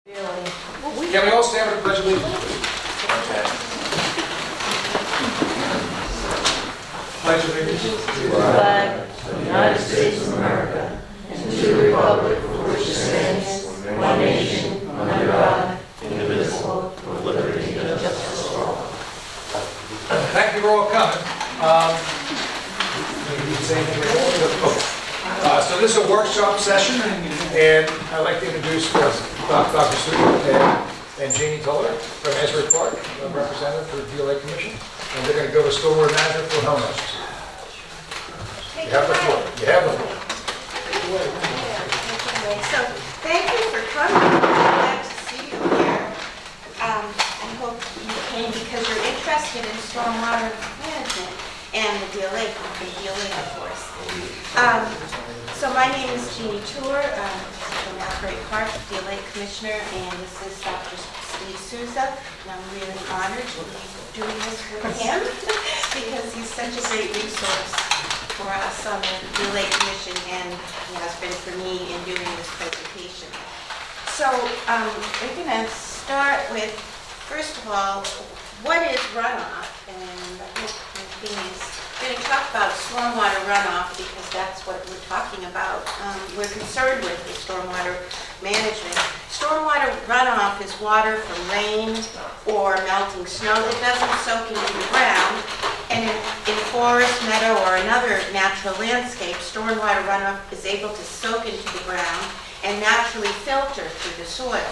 Can we all stand for the pledge of allegiance? Okay. Pledge of allegiance to the flag of the United States of America and to the republic for which it stands, one nation, under God, indivisible, with liberty and justice for all. Thank you for all coming. So this is a workshop session, and I'd like to introduce Dr. Sue and Jeannie Toller from Asbury Park, a representative for the DLA Commission, and they're going to go to stormwater management for homeowners. You have the floor. You have the floor. So thank you for coming. I'm glad to see you here. I hope you came because you're interested in stormwater management and the DLA, of course. So my name is Jeannie Tour. I'm from Asbury Park, DLA Commissioner, and this is Dr. Steve Souza. And I'm really honored to be doing this with him because he's such a great resource for us on the DLA Commission, and he has been for me in doing this presentation. So we're going to start with, first of all, what is runoff? And I hope my thing is going to talk about stormwater runoff because that's what we're talking about. We're concerned with the stormwater management. Stormwater runoff is water from rain or melting snow that doesn't soak into the ground. And in forest, meadow, or another natural landscape, stormwater runoff is able to soak into the ground and naturally filter through the soil.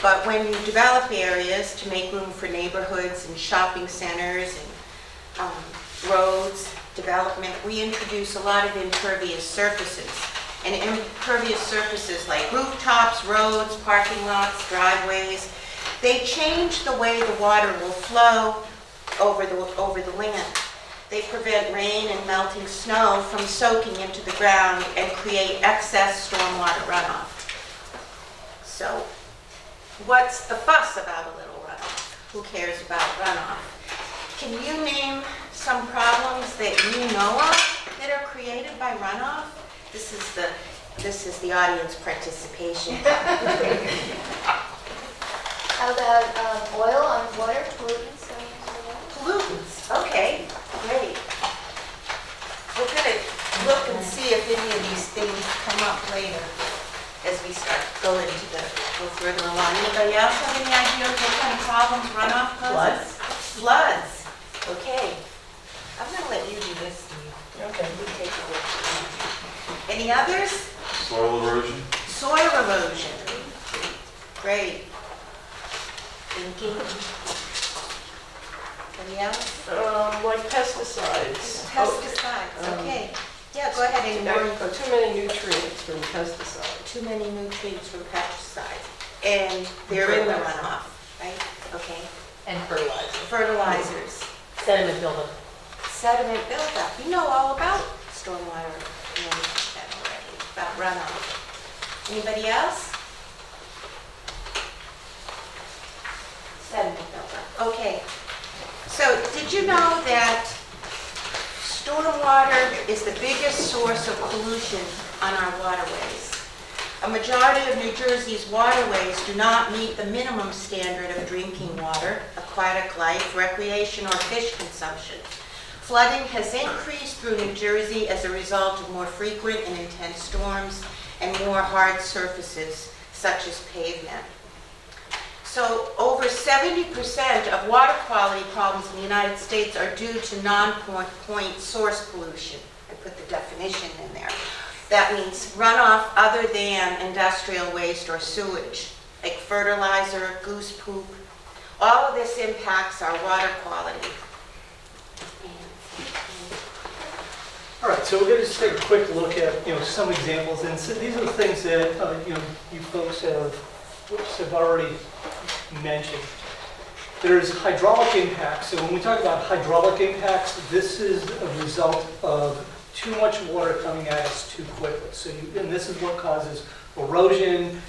But when you develop areas to make room for neighborhoods and shopping centers and roads development, we introduce a lot of impervious surfaces. And impervious surfaces like rooftops, roads, parking lots, driveways, they change the way the water will flow over the land. They prevent rain and melting snow from soaking into the ground and create excess stormwater runoff. So what's the fuss about a little runoff? Who cares about runoff? Can you name some problems that you know of that are created by runoff? This is the audience participation. How about oil on water, pollutants? Pollutants, okay, great. We're going to look and see if any of these things come up later as we start going go further along. Anybody else have any idea what kind of problems runoff causes? Floods. Okay. I'm going to let you do this, Steve. Okay. You take it away. Any others? Soil erosion. Soil erosion. Great. Thinking. Any else? Like pesticides. Pesticides, okay. Yeah, go ahead and Too many nutrients from pesticides. too many nutrients from pesticides. And they're in the runoff, right? Okay. And fertilizer. Fertilizers, Sediment buildup. sediment buildup. You know all about stormwater management already, about runoff. Anybody else? Sediment buildup. Okay. So did you know that stormwater is the biggest source of pollution on our waterways? A majority of New Jersey's waterways do not meet the minimum standard of drinking water, aquatic life, recreation, or fish consumption. Flooding has increased through New Jersey as a result of more frequent and intense storms and more hard surfaces, such as pavement. So over 70% of water quality problems in the United States are due to non-point source pollution. I put the definition in there. That means runoff other than industrial waste or sewage, like fertilizer, goose poop. All of this impacts our water quality. All right, so we're going to just take a quick look at some examples, and so these are the things that you folks have already mentioned. There's hydraulic impacts. So when we talk about hydraulic impacts, this is a result of too much water coming at us too quickly. So and this is what causes erosion,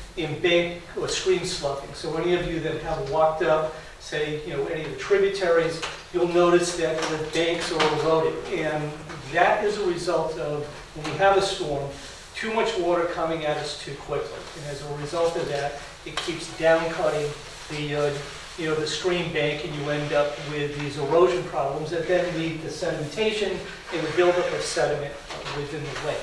bank or stream sloughing. So any of you that have walked up, say, any of the tributaries, you'll notice that the banks are eroded. And that is a result of, when we have a storm, too much water coming at us too quickly. And as a result of that, it keeps down cutting the stream bank, and you end up with these erosion problems that then lead to sedimentation and the buildup of sediment within the lake.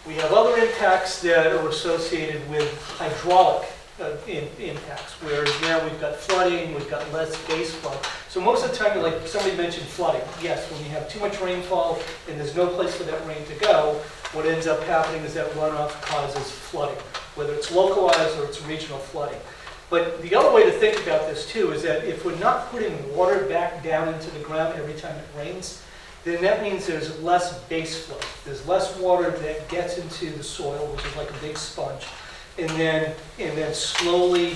We have other impacts that are associated with hydraulic impacts, where now we've got flooding, we've got less base flow. So most of the time, like somebody mentioned flooding. Yes, when you have too much rainfall and there's no place for that rain to go, what ends up happening is that runoff causes flooding, whether it's localized or it's regional flooding. But the other way to think about this too is that if we're not putting water back down into the ground every time it rains, then that means there's less base flow. There's less water that gets into the soil, which is like a big sponge, and then slowly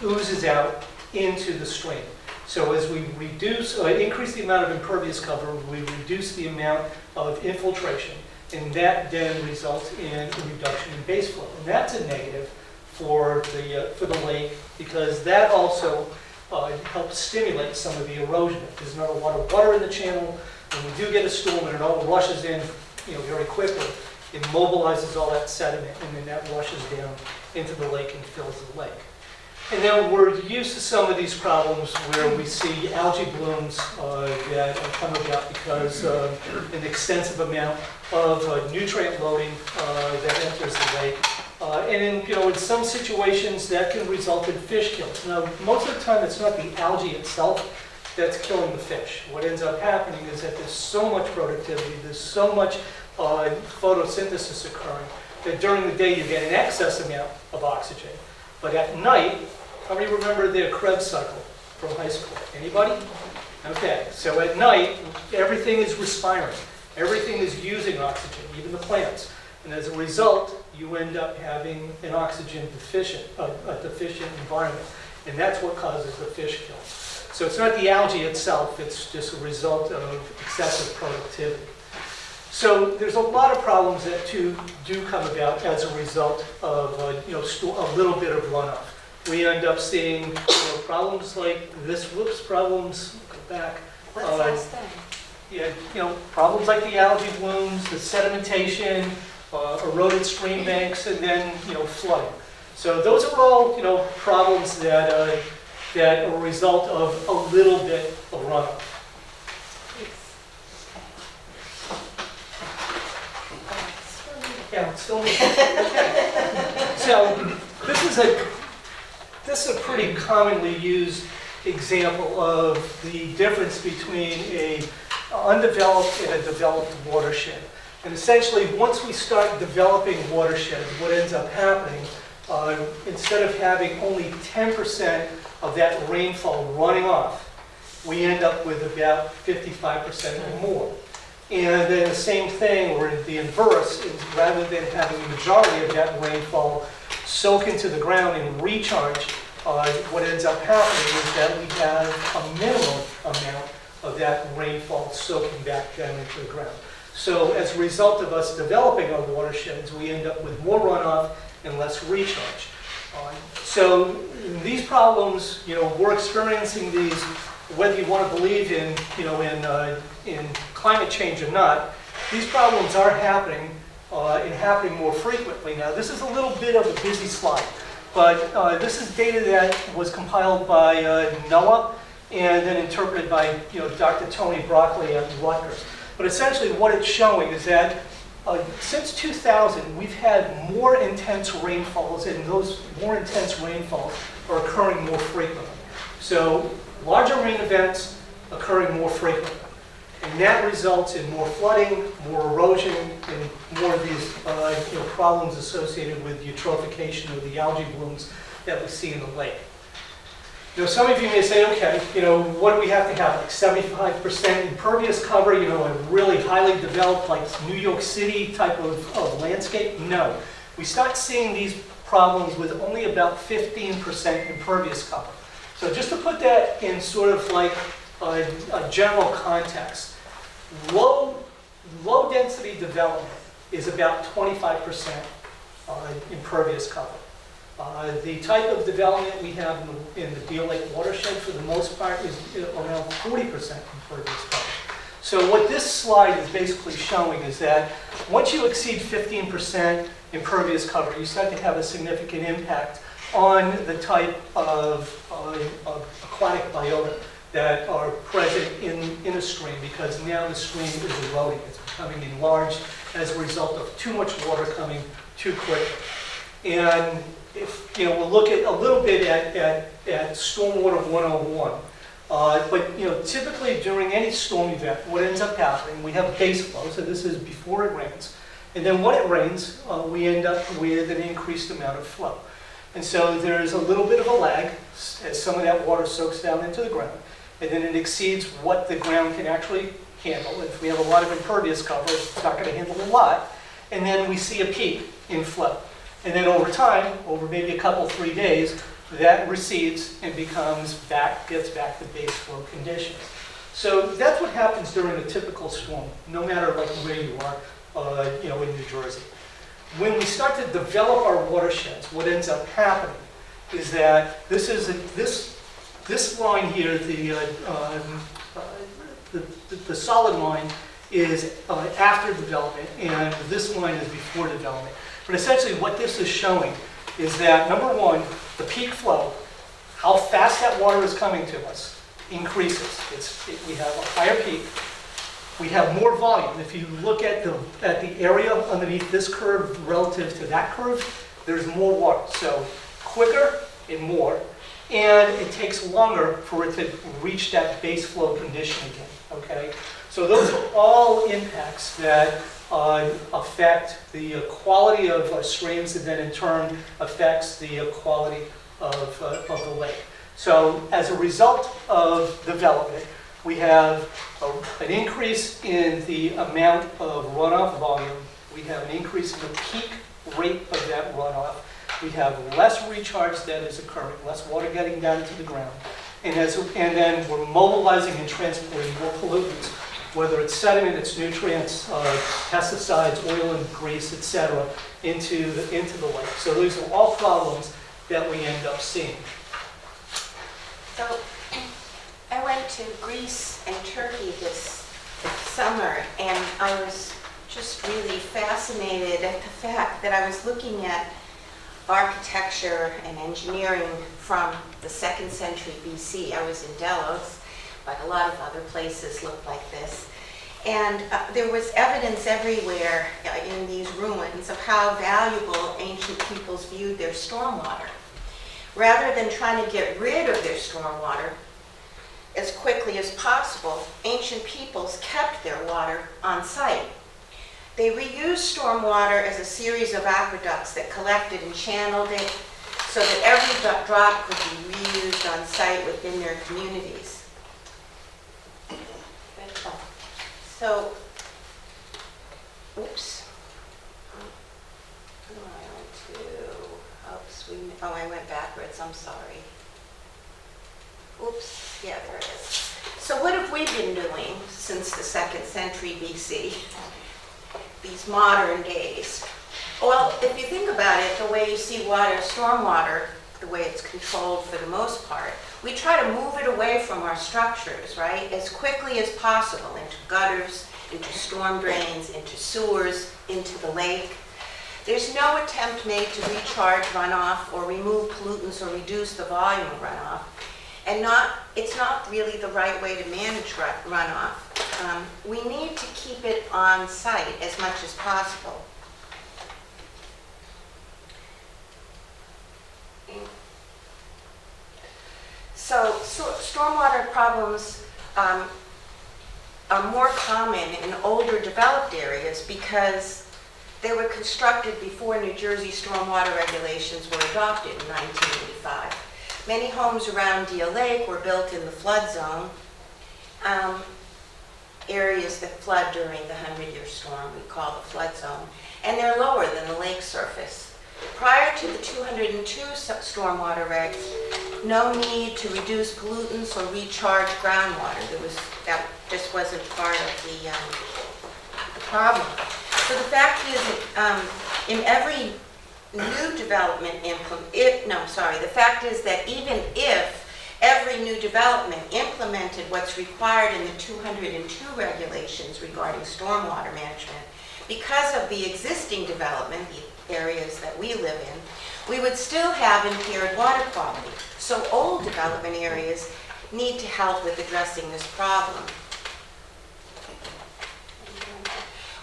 oozes out into the stream. So as we increase the amount of impervious cover, we reduce the amount of infiltration, and that then results in a reduction in base flow. And that's a negative for the lake, because that also helps stimulate some of the erosion. If there's not a lot of water in the channel, when we do get a storm and it all rushes in, very quickly, it mobilizes all that sediment, and then that rushes down into the lake and fills the lake. And then we're used to some of these problems where we see algae blooms that come about because of an extensive amount of nutrient loading that enters the lake. And in some situations that can result in fish kills. Now, most of the time it's not the algae itself that's killing the fish. What ends up happening is that there's so much productivity, there's so much photosynthesis occurring, that during the day you get an excess amount of oxygen. But at night, how many remember their Krebs cycle from high school? Anybody? Okay, so at night, everything is respiring. Everything is using oxygen, even the plants. And as a result, you end up having an oxygen deficient environment. And that's what causes the fish kills. So it's not the algae itself, it's just a result of excessive productivity. So there's a lot of problems that do come about as a result of a little bit of runoff. We end up seeing problems like this. Problems. Go back. What's last thing? Yeah, problems like the algae blooms, the sedimentation, eroded stream banks, and then flooding. So those are all problems that are a result of a little bit of runoff. Yeah, it's still okay. So this is a pretty commonly used example of the difference between an undeveloped and a developed watershed. And essentially, once we start developing watersheds, what ends up happening, instead of having only 10% of that rainfall running off, we end up with about 55% or more. And then the same thing, or the inverse, is rather than having a majority of that rainfall soak into the ground and recharge, what ends up happening is that we have a minimum amount of that rainfall soaking back down into the ground. So as a result of us developing our watersheds, we end up with more runoff and less recharge. So these problems, we're experiencing these, whether you want to believe in climate change or not. These problems are happening and happening more frequently. Now, this is a little bit of a busy slide, but this is data that was compiled by NOAA and then interpreted by Dr. Tony Broccoli at Rutgers. But essentially what it's showing is that since 2000, we've had more intense rainfalls, and those more intense rainfalls are occurring more frequently. So larger rain events occurring more frequently. And that results in more flooding, more erosion, and more of these problems associated with eutrophication or the algae blooms that we see in the lake. Some of you may say, okay, what do we have to have? Like 75% impervious cover, a really highly developed, like New York City type of landscape? No. We start seeing these problems with only about 15% impervious cover. So just to put that in sort of like a general context, low density development is about 25% impervious cover. The type of development we have in the Deal Lake watershed, for the most part, is around 40% impervious cover. So what this slide is basically showing is that once you exceed 15% impervious cover, you start to have a significant impact on the type of aquatic biota that are present in a stream, because now the stream is eroding. It's becoming enlarged as a result of too much water coming too quickly. And if, we'll look at a little bit at stormwater 101. But typically during any storm event, what ends up happening, we have base flow, so this is before it rains. And then when it rains, we end up with an increased amount of flow. And so there's a little bit of a lag as some of that water soaks down into the ground. And then it exceeds what the ground can actually handle. If we have a lot of impervious cover, it's not going to handle a lot. And then we see a peak in flow. And then over time, over maybe a couple, 3 days, that recedes and gets back to base flow conditions. So that's what happens during a typical storm, no matter where you are, in New Jersey. When we start to develop our watersheds, what ends up happening is that this line here, the solid line, is after development, and this line is before development. But essentially what this is showing is that, number one, the peak flow, how fast that water is coming to us, increases. We have a higher peak. We have more volume. If you look at the area underneath this curve relative to that curve, there's more water. So quicker and more. And it takes longer for it to reach that base flow condition again, okay? So those are all impacts that affect the quality of streams, and then in turn affects the quality of the lake. So as a result of development, we have an increase in the amount of runoff volume. We have an increase in the peak rate of that runoff. We have less recharge that is occurring, less water getting down into the ground. And then we're mobilizing and transporting more pollutants, whether it's sediment, it's nutrients, pesticides, oil and grease, etc., into the lake. So these are all problems that we end up seeing. So I went to Greece and Turkey this summer, and I was just really fascinated at the fact that I was looking at architecture and engineering from the 2nd century BC. I was in Delos, but a lot of other places looked like this. And there was evidence everywhere in these ruins of how valuable ancient peoples viewed their stormwater. Rather than trying to get rid of their stormwater as quickly as possible, ancient peoples kept their water on site. They reused stormwater as a series of aqueducts that collected and channeled it so that every drop could be reused on site within their communities. So, oops. I went backwards, I'm sorry. Oops, yeah, there it is. So what have we been doing since the 2nd century BC? These modern days. Well, if you think about it, the way you see water, stormwater, the way it's controlled for the most part, we try to move it away from our structures, right, as quickly as possible, into gutters, into storm drains, into sewers, into the lake. There's no attempt made to recharge runoff or remove pollutants or reduce the volume of runoff. And it's not really the right way to manage runoff. We need to keep it on site as much as possible. So stormwater problems are more common in older developed areas because they were constructed before New Jersey stormwater regulations were adopted in 1985. Many homes around Deal Lake were built in the flood zone, areas that flood during the 100-year storm we call the flood zone, and they're lower than the lake surface. Prior to the 202 stormwater regs, no need to reduce pollutants or recharge groundwater. That just wasn't part of the problem. So the fact is that in every new development the fact is that even if every new development implemented what's required in the 202 regulations regarding stormwater management, because of the existing development, the areas that we live in, we would still have impaired water quality. So old development areas need to help with addressing this problem.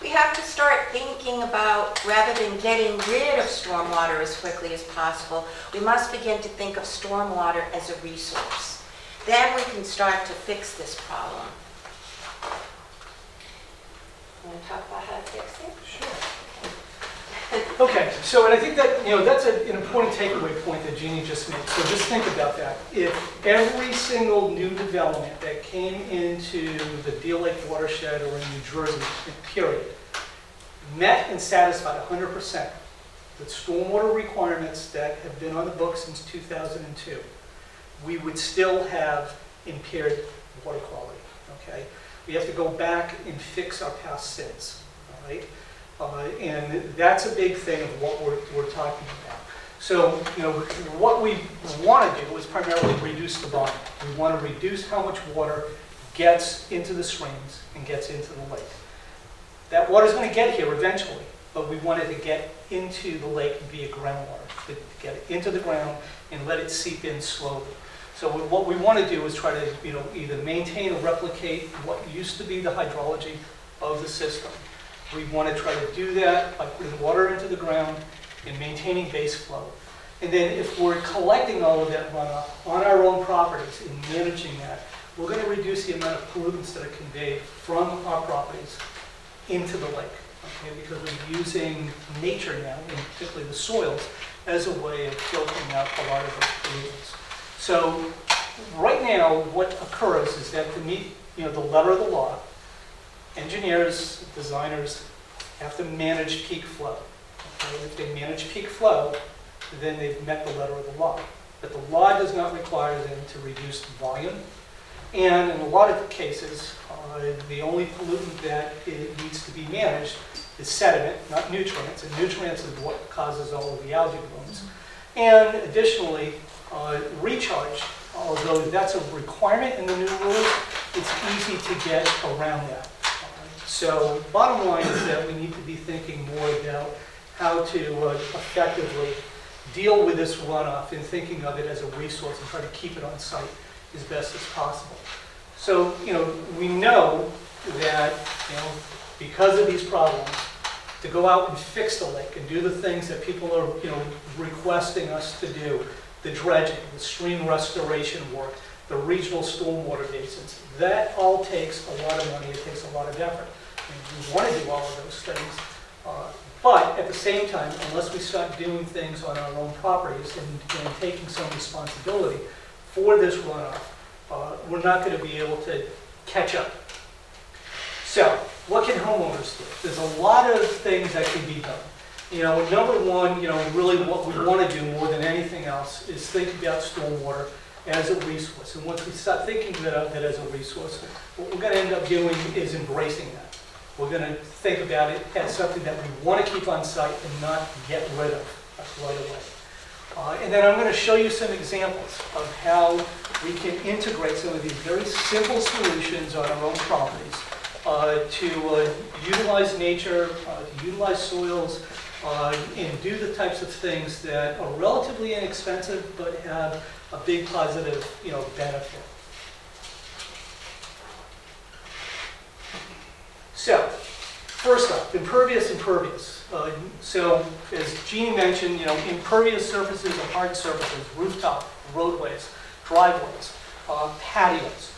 We have to start thinking about, rather than getting rid of stormwater as quickly as possible, we must begin to think of stormwater as a resource. Then we can start to fix this problem. Want to talk about how to fix it? Okay, so and I think that, that's an important takeaway point that Jeannie just made. So just think about that. If every single new development that came into the Deal Lake watershed or in New Jersey, period, met and satisfied 100% the stormwater requirements that have been on the books since 2002, we would still have impaired water quality, okay? We have to go back and fix our past sins, all right? And that's a big thing of what we're talking about. So, what we want to do is primarily reduce the volume. We want to reduce how much water gets into the streams and gets into the lake. That water is going to get here eventually, but we want it to get into the lake via groundwater, to get it into the ground and let it seep in slowly. So what we want to do is try to, either maintain or replicate what used to be the hydrology of the system. We want to try to do that by putting water into the ground and maintaining base flow. And then if we're collecting all of that runoff on our own properties and managing that, we're going to reduce the amount of pollutants that are conveyed from our properties into the lake. Okay? Because we're using nature now, and particularly the soils, as a way of filtering out a lot of those pollutants. So right now, what occurs is that to meet the letter of the law, engineers, designers have to manage peak flow. Okay? If they manage peak flow, then they've met the letter of the law. But the law does not require them to reduce the volume. And in a lot of cases, the only pollutant that it needs to be managed is sediment, not nutrients. And nutrients is what causes all of the algae blooms. And additionally, recharge, although that's a requirement in the new rules, it's easy to get around that. So bottom line is that we need to be thinking more about how to effectively deal with this runoff and thinking of it as a resource and try to keep it on site as best as possible. So, we know that, because of these problems, to go out and fix the lake and do the things that people are, requesting us to do, the dredging, the stream restoration work, the regional stormwater basins, that all takes a lot of money, it takes a lot of effort. We want to do all of those things, but at the same time, unless we start doing things on our own properties and taking some responsibility for this runoff, we're not going to be able to catch up. So, what can homeowners do? There's a lot of things that can be done. Number one, really what we want to do more than anything else is think about stormwater as a resource. And once we start thinking about that as a resource, what we're going to end up doing is embracing that. We're going to think about it as something that we want to keep on site and not get rid of right away. And then I'm going to show you some examples of how we can integrate some of these very simple solutions on our own properties to utilize nature, to utilize soils, and do the types of things that are relatively inexpensive but have a big positive, benefit. So, first up, impervious. So, as Jeannie mentioned, impervious surfaces are hard surfaces, rooftop, roadways, driveways, patios.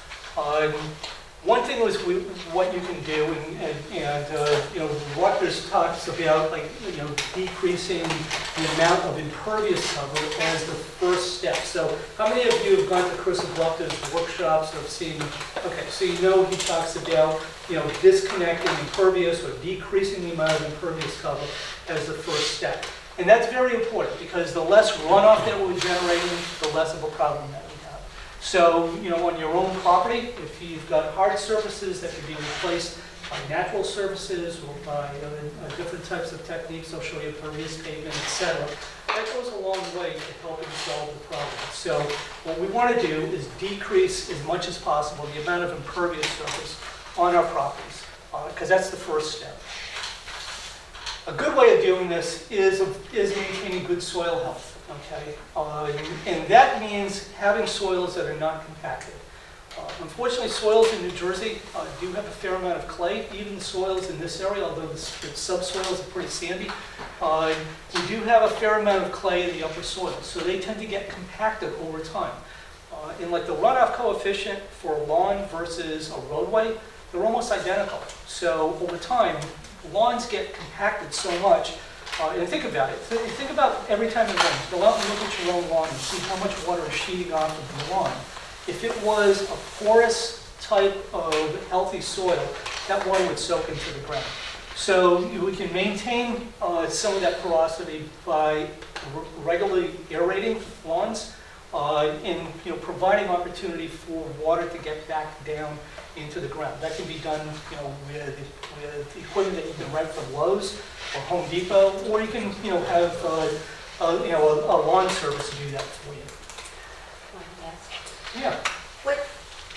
One thing was what you can do, and Rutgers talks about decreasing the amount of impervious cover as the first step. So how many of you have gone to Chris Bluff's workshops or seen? Okay, so he talks about disconnecting impervious or decreasing the amount of impervious cover as the first step, and that's very important because the less runoff that we're generating, the less of a problem that we have. So, on your own property, if you've got hard surfaces that can be replaced by natural surfaces or by different types of techniques, I'll show you impervious pavement, etc., that goes a long way to helping solve the problem. So, what we want to do is decrease as much as possible the amount of impervious surface on our properties, because that's the first step. A good way of doing this is maintaining good soil health. okay? And that means having soils that are not compacted. Unfortunately, soils in New Jersey do have a fair amount of clay. Even the soils in this area, although the subsoils are pretty sandy, we do have a fair amount of clay in the upper soils, so they tend to get compacted over time. And like the runoff coefficient for a lawn versus a roadway, they're almost identical. So over time, lawns get compacted so much. And think about it. Think about every time it rains. Go out and look at your own lawn and see how much water is sheeting off of the lawn. If it was a porous type of healthy soil, that water would soak into the ground. So we can maintain some of that porosity by regularly aerating lawns and providing opportunity for water to get back down into the ground. That can be done with equipment that you can rent from Lowe's or Home Depot, or you can have a lawn service do that for you. Yeah.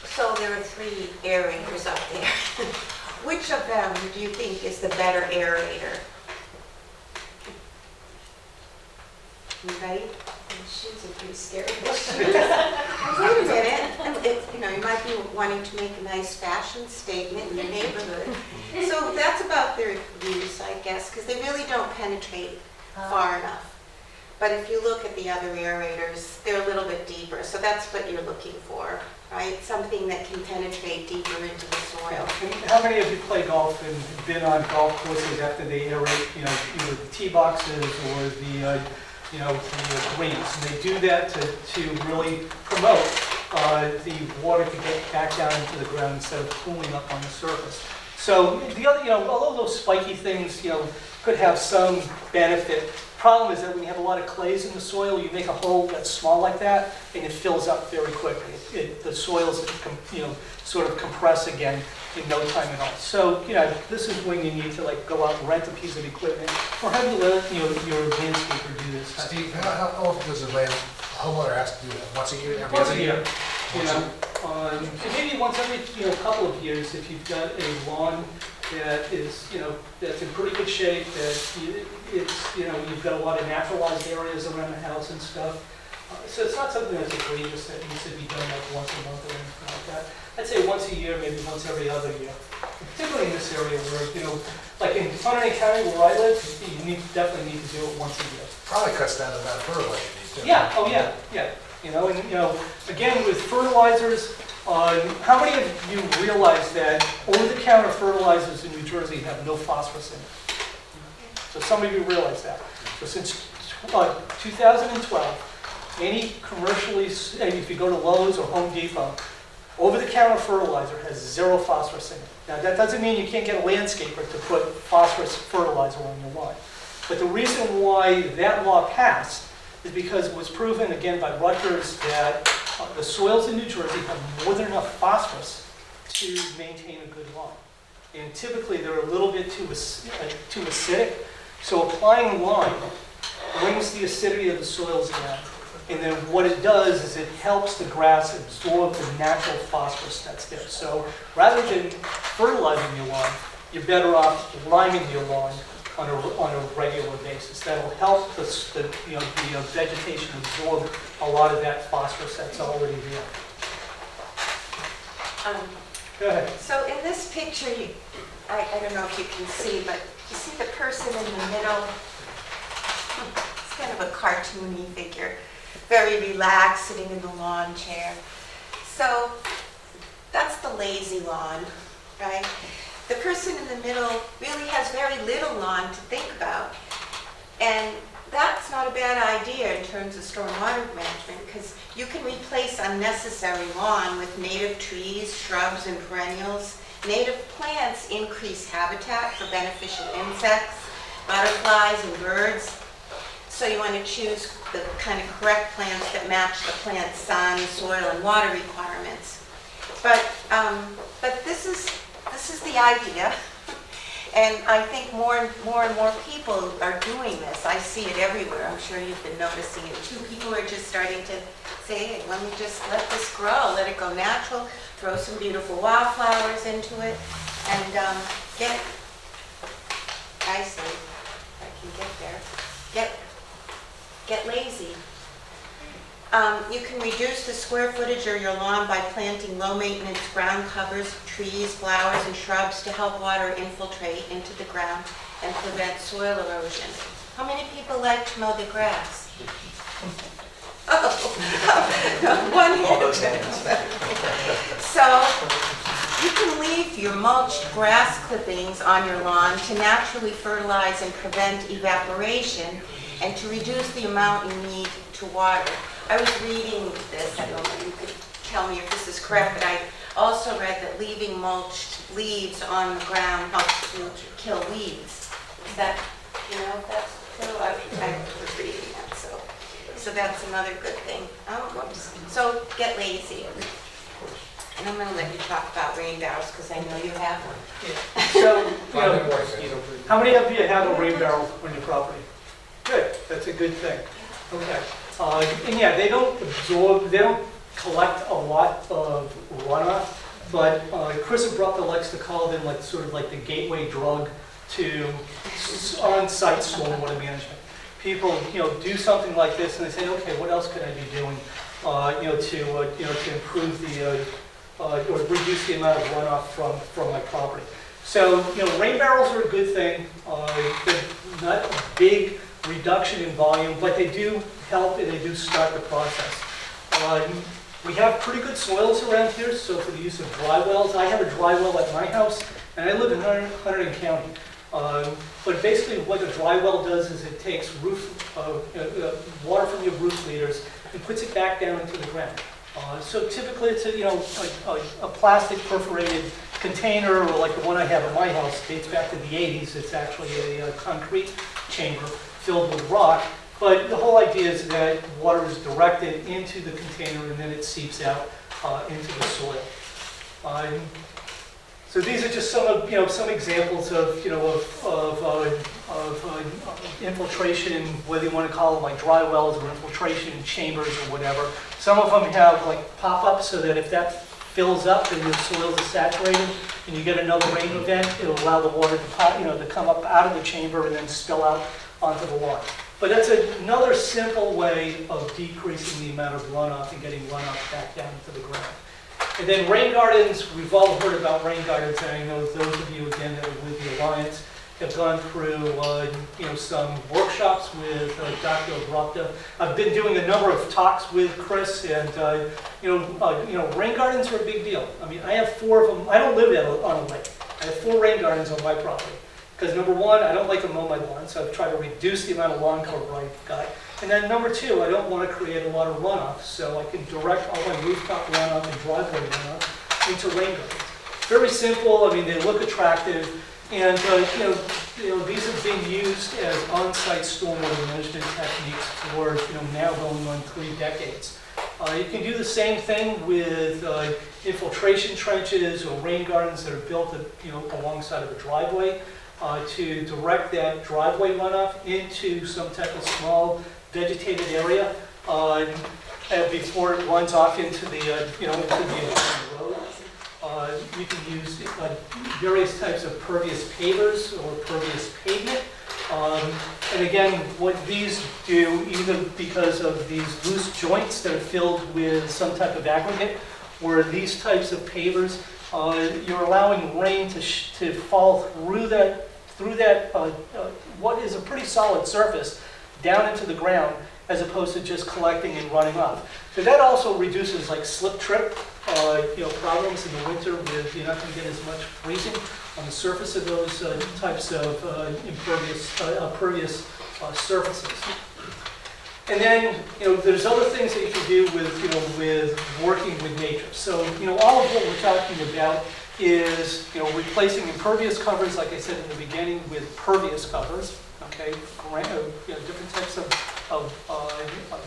So there are 3 aerators up there. Which of them do you think is the better aerator? You ready? Shoes are pretty scary. Wait a minute. You might be wanting to make a nice fashion statement in your neighborhood. So that's about their use, I guess, because they really don't penetrate far enough. But if you look at the other aerators, they're a little bit deeper. So that's what you're looking for, right? Something that can penetrate deeper into the soil. How many of you play golf and have been on golf courses after they aerate, either the tee boxes or the greens? And they do that to really promote the water to get back down into the ground instead of pooling up on the surface. So the other, although those spiky things, could have some benefit, problem is that when you have a lot of clays in the soil, you make a hole that's small like that, and it fills up very quickly. The soils, sort of compress again in no time at all. So, this is when you need to go out and rent a piece of equipment, or have your landscaper do this. Steve, how often does a homeowner have to do that? Once a year? Every Once other a year. Maybe once every couple of years, if you've got a lawn that is, that's in pretty good shape, that you've got a lot of naturalized areas around the house and stuff. So it's not something that's egregious that needs to be done once a month or anything like that. I'd say once a year, maybe once every other year. Particularly in this area where, like in Hunter County where I live, you definitely need to do it once a year. Probably cuts down the amount of fertilizer you need too. Yeah, oh yeah. Again, with fertilizers, how many of you realize that over-the-counter fertilizers in New Jersey have no phosphorus in it? So some of you realize that. So since 2012, any commercially, if you go to Lowe's or Home Depot, over-the-counter fertilizer has 0 phosphorus in it. Now that doesn't mean you can't get a landscaper to put phosphorus fertilizer on your lawn. But the reason why that law passed is because it was proven, again, by Rutgers that the soils in New Jersey have more than enough phosphorus to maintain a good lawn. And typically, they're a little bit too acidic, so applying lime brings the acidity of the soils down. And then what it does is it helps the grass absorb the natural phosphorus that's there. So rather than fertilizing your lawn, you're better off liming your lawn on a regular basis. That'll help the vegetation absorb a lot of that phosphorus that's already there. Go ahead. So in this picture, I don't know if you can see, but you see the person in the middle? It's kind of a cartoony figure. Very relaxed, sitting in the lawn chair. So that's the lazy lawn, right? The person in the middle really has very little lawn to think about. And that's not a bad idea in terms of stormwater management, because you can replace unnecessary lawn with native trees, shrubs, and perennials. Native plants increase habitat for beneficial insects, butterflies, and birds. So you want to choose the kind of correct plants that match the plant's sun, soil, and water requirements. But this is the idea, and I think more and more people are doing this. I see it everywhere. I'm sure you've been noticing it too. People are just starting to say, hey, let me just let this grow, let it go natural, throw some beautiful wildflowers into it, and get nicely, if I can get there, get lazy. You can reduce the square footage of your lawn by planting low-maintenance ground covers, trees, flowers, and shrubs to help water infiltrate into the ground and prevent soil erosion. How many people like to mow the grass? One hand. So you can leave your mulched grass clippings on your lawn to naturally fertilize and prevent evaporation and to reduce the amount you need to water. I was reading this, I don't know if you could tell me if this is correct, but I also read that leaving mulched leaves on the ground helps to kill weeds. Is that, you know, if that's true? I was reading that, so that's another good thing. Oh, whoops. So get lazy. And I'm gonna let you talk about rain barrels, because I know you have one. So, how many of you have a rain barrel on your property? Good, that's a good thing. Okay. And yeah, they don't absorb, they don't collect a lot of runoff, but Chris Abrupta likes to call them like sort of like the gateway drug to on-site stormwater management. People, do something like this and they say, okay, what else could I be doing, to improve the or reduce the amount of runoff from my property. So, rain barrels are a good thing. They're not a big reduction in volume, but they do help and they do start the process. We have pretty good soils around here, so for the use of dry wells, I have a dry well at my house, and I live in Hunterdon County. But basically what a dry well does is it takes water from your roof leaders and puts it back down into the ground. So typically it's a plastic perforated container, or like the one I have at my house, dates back to the 80s. It's actually a concrete chamber filled with rock. But the whole idea is that water is directed into the container and then it seeps out into the soil. So these are just some examples of infiltration, whether you want to call them like dry wells or infiltration chambers or whatever. Some of them have like pop-ups so that if that fills up and your soils are saturated and you get another rain event, it'll allow the water to come up out of the chamber and then spill out onto the lawn. But that's another simple way of decreasing the amount of runoff and getting runoff back down into the ground. And then rain gardens, we've all heard about rain gardens, and I know those of you, again, that are with the Alliance have gone through, some workshops with Dr. Abrupta. I've been doing a number of talks with Chris, and, rain gardens are a big deal. I mean, I have 4 of them. I don't live on a lake. I have 4 rain gardens on my property. Because number 1, I don't like to mow my lawn, so I've tried to reduce the amount of lawn cover I've got. And then number 2, I don't want to create a lot of runoff, so I can direct all my rooftop runoff and driveway runoff into rain gardens. Very simple. I mean, they look attractive, and these have been used as on-site stormwater management techniques for now going on 3 decades. You can do the same thing with infiltration trenches or rain gardens that are built alongside of a driveway. To direct that driveway runoff into some type of small vegetated area before it runs off into the road. You can use various types of pervious pavers or pervious pavement. And again, what these do, either because of these loose joints that are filled with some type of aggregate, or these types of pavers, you're allowing rain to fall through that what is a pretty solid surface down into the ground, as opposed to just collecting and running off. So that also reduces like slip trip problems in the winter, with you're not going to get as much freezing on the surface of those types of pervious surfaces. And then there's other things that you can do with working with nature. So all of what we're talking about is replacing impervious covers, like I said in the beginning, with pervious covers. Okay, different types of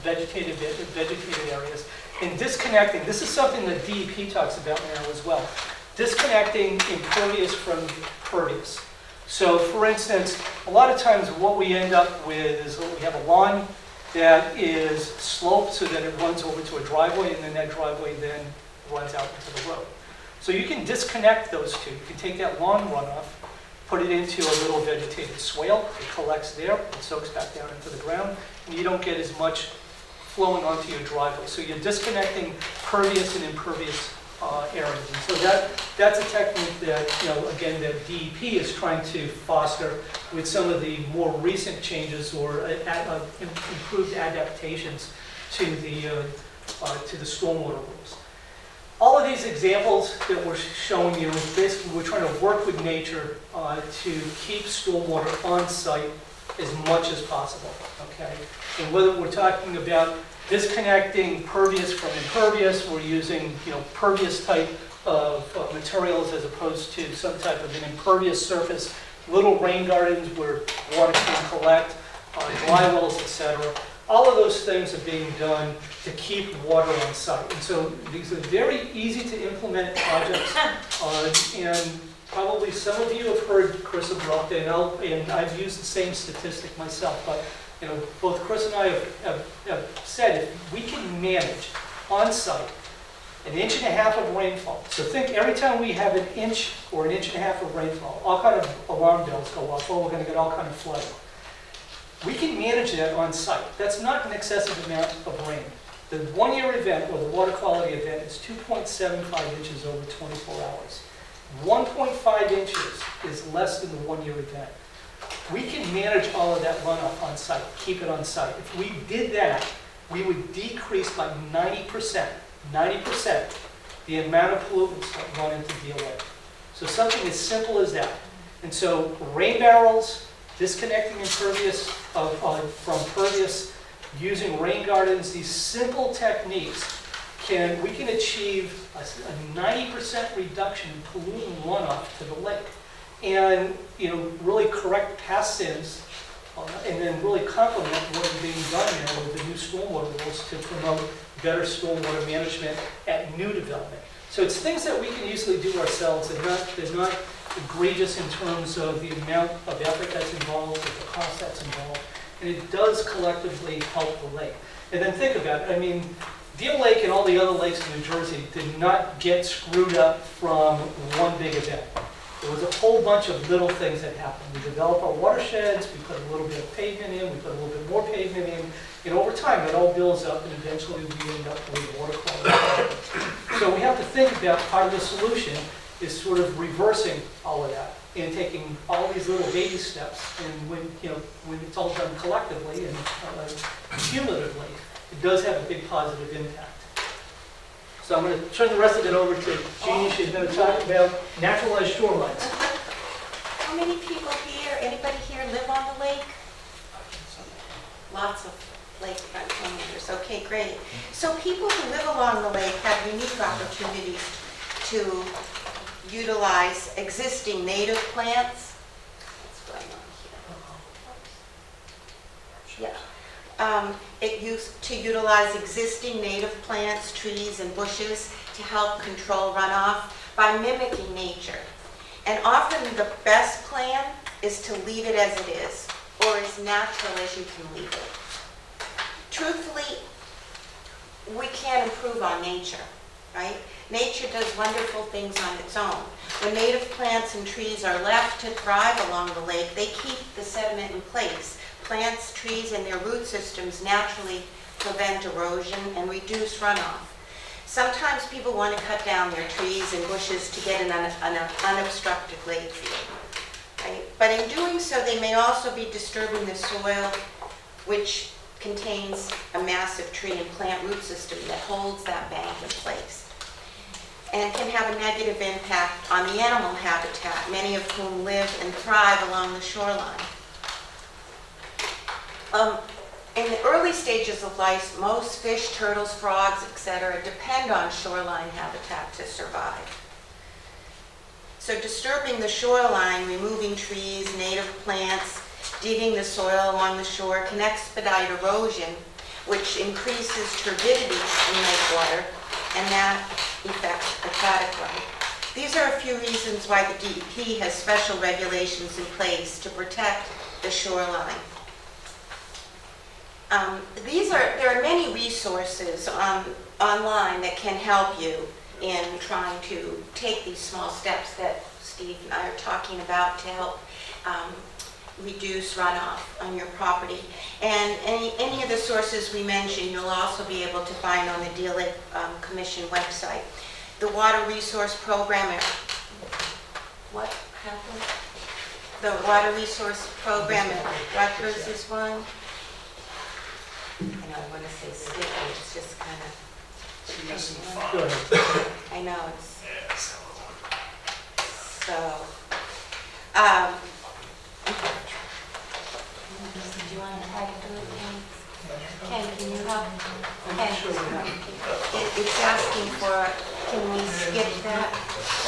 vegetated areas, and disconnecting. This is something that DEP talks about now as well. Disconnecting impervious from pervious. So, for instance, a lot of times what we end up with is we have a lawn that is sloped so that it runs over to a driveway, and then that driveway then runs out into the road. So you can disconnect those two. You can take that lawn runoff put it into a little vegetated swale, it collects there, it soaks back down into the ground, and you don't get as much flowing onto your driveway. So you're disconnecting pervious and impervious areas. And so that's a technique that, again, that DEP is trying to foster with some of the more recent changes or improved adaptations to the stormwater rules. All of these examples that we're showing you, basically we're trying to work with nature to keep stormwater on site as much as possible, okay? And whether we're talking about disconnecting pervious from impervious, we're using, pervious type of materials as opposed to some type of an impervious surface, little rain gardens where water can collect, dry wells, etc. All of those things are being done to keep water on site. And so these are very easy to implement projects. And probably some of you have heard Chris abrupt, and I've used the same statistic myself, but both Chris and I have said if we can manage on site 1.5 inches of rainfall. So think every time we have 1 inch or 1.5 inches of rainfall, all kind of alarm bells go off, or we're going to get all kind of flooding. We can manage that on site. That's not an excessive amount of rain. The 1-year event, or the water quality event, is 2.75 inches over 24 hours. 1.5 inches is less than the 1-year event. We can manage all of that runoff on site, keep it on site. If we did that, we would decrease by 90% the amount of pollutants that run into Deal Lake. So something as simple as that. And so rain barrels, disconnecting impervious from pervious, using rain gardens, these simple techniques, we can achieve a 90% reduction in pollutant runoff to the lake. And really correct past sins, and then really complement what is being done now with the new stormwater rules to promote better stormwater management at new development. So it's things that we can easily do ourselves, and they're not egregious in terms of the amount of effort that's involved, or the cost that's involved, and it does collectively help the lake. And then think about it, Deal Lake and all the other lakes in New Jersey did not get screwed up from one big event. There was a whole bunch of little things that happened. We developed our watersheds, we put a little bit of pavement in, we put a little bit more pavement in, and over time that all builds up and eventually we end up with water quality. So we have to think about part of the solution is sort of reversing all of that and taking all these little baby steps, and when it's all done collectively and cumulatively, it does have a big positive impact. So I'm going to turn the rest of it over to Jeannie. She's going to talk about naturalized shorelines. How many people here, anybody here live on the lake? Lots of lakefront homeowners. Okay, great. So people who live along the lake have unique opportunities to utilize existing native plants. What's going on here? Yeah. To utilize existing native plants, trees, and bushes to help control runoff by mimicking nature. And often the best plan is to leave it as it is, or as natural as you can leave it. Truthfully, we can't improve on nature, right? Nature does wonderful things on its own. When native plants and trees are left to thrive along the lake, they keep the sediment in place. Plants, trees, and their root systems naturally prevent erosion and reduce runoff. Sometimes people want to cut down their trees and bushes to get an unobstructed lake view, right? But in doing so, they may also be disturbing the soil, which contains a massive tree and plant root system that holds that bank in place, and can have a negative impact on the animal habitat, many of whom live and thrive along the shoreline. In the early stages of life, most fish, turtles, frogs, etc. depend on shoreline habitat to survive. So disturbing the shoreline, removing trees, native plants, digging the soil along the shore can expedite erosion, which increases turbidity in lake water, and that affects aquatic life. These are a few reasons why the DEP has special regulations in place to protect the shoreline. There are many resources online that can help you in trying to take these small steps that Steve and I are talking about to help reduce runoff on your property. And any of the sources we mentioned, you'll also be able to find on the Deal Lake Commission website. The water resource program, what happened? The water resource program at Rutgers is one. I know I want to say sticky, it's just kind of. Go ahead. I know, it's, so, do you want to try to do it, Ken? Ken, can you help? Ken, it's asking for, can we skip that?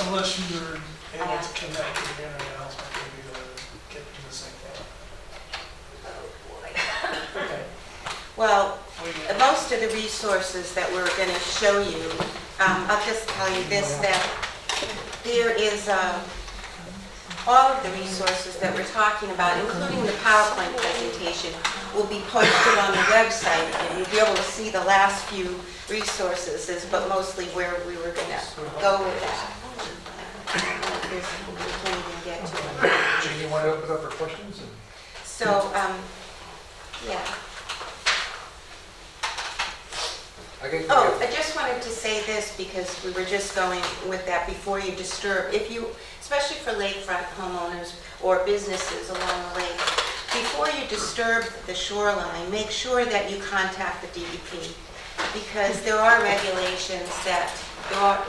Unless you're able to connect to the internet, else might be able to get to the same thing. Okay. Well, most of the resources that we're going to show you, I'll just tell you this, that there is all of the resources that we're talking about, including the PowerPoint presentation, will be posted on the website, and you'll be able to see the last few resources, but mostly where we were going to go with that. I don't know if we can't even get to it. Jane, you want to open up for questions? So, yeah. Oh, I just wanted to say this because we were just going with that before you disturb. If you, especially for lakefront homeowners or businesses along the lake, before you disturb the shoreline, make sure that you contact the DEP because there are regulations that the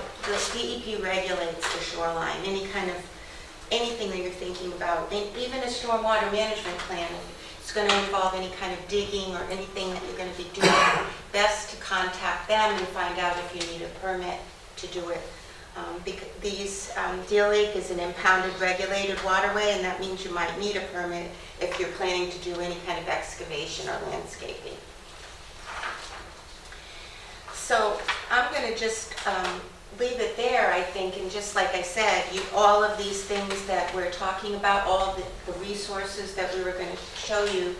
DEP regulates the shoreline, anything that you're thinking about, and even a stormwater management plan. It's going to involve any kind of digging or anything that you're going to be doing, best to contact them and find out if you need a permit to do it. Deal Lake is an impounded regulated waterway, and that means you might need a permit if you're planning to do any kind of excavation or landscaping. So I'm going to just leave it there, I think, and just like I said, all of these things that we're talking about, all of the resources that we were going to show you,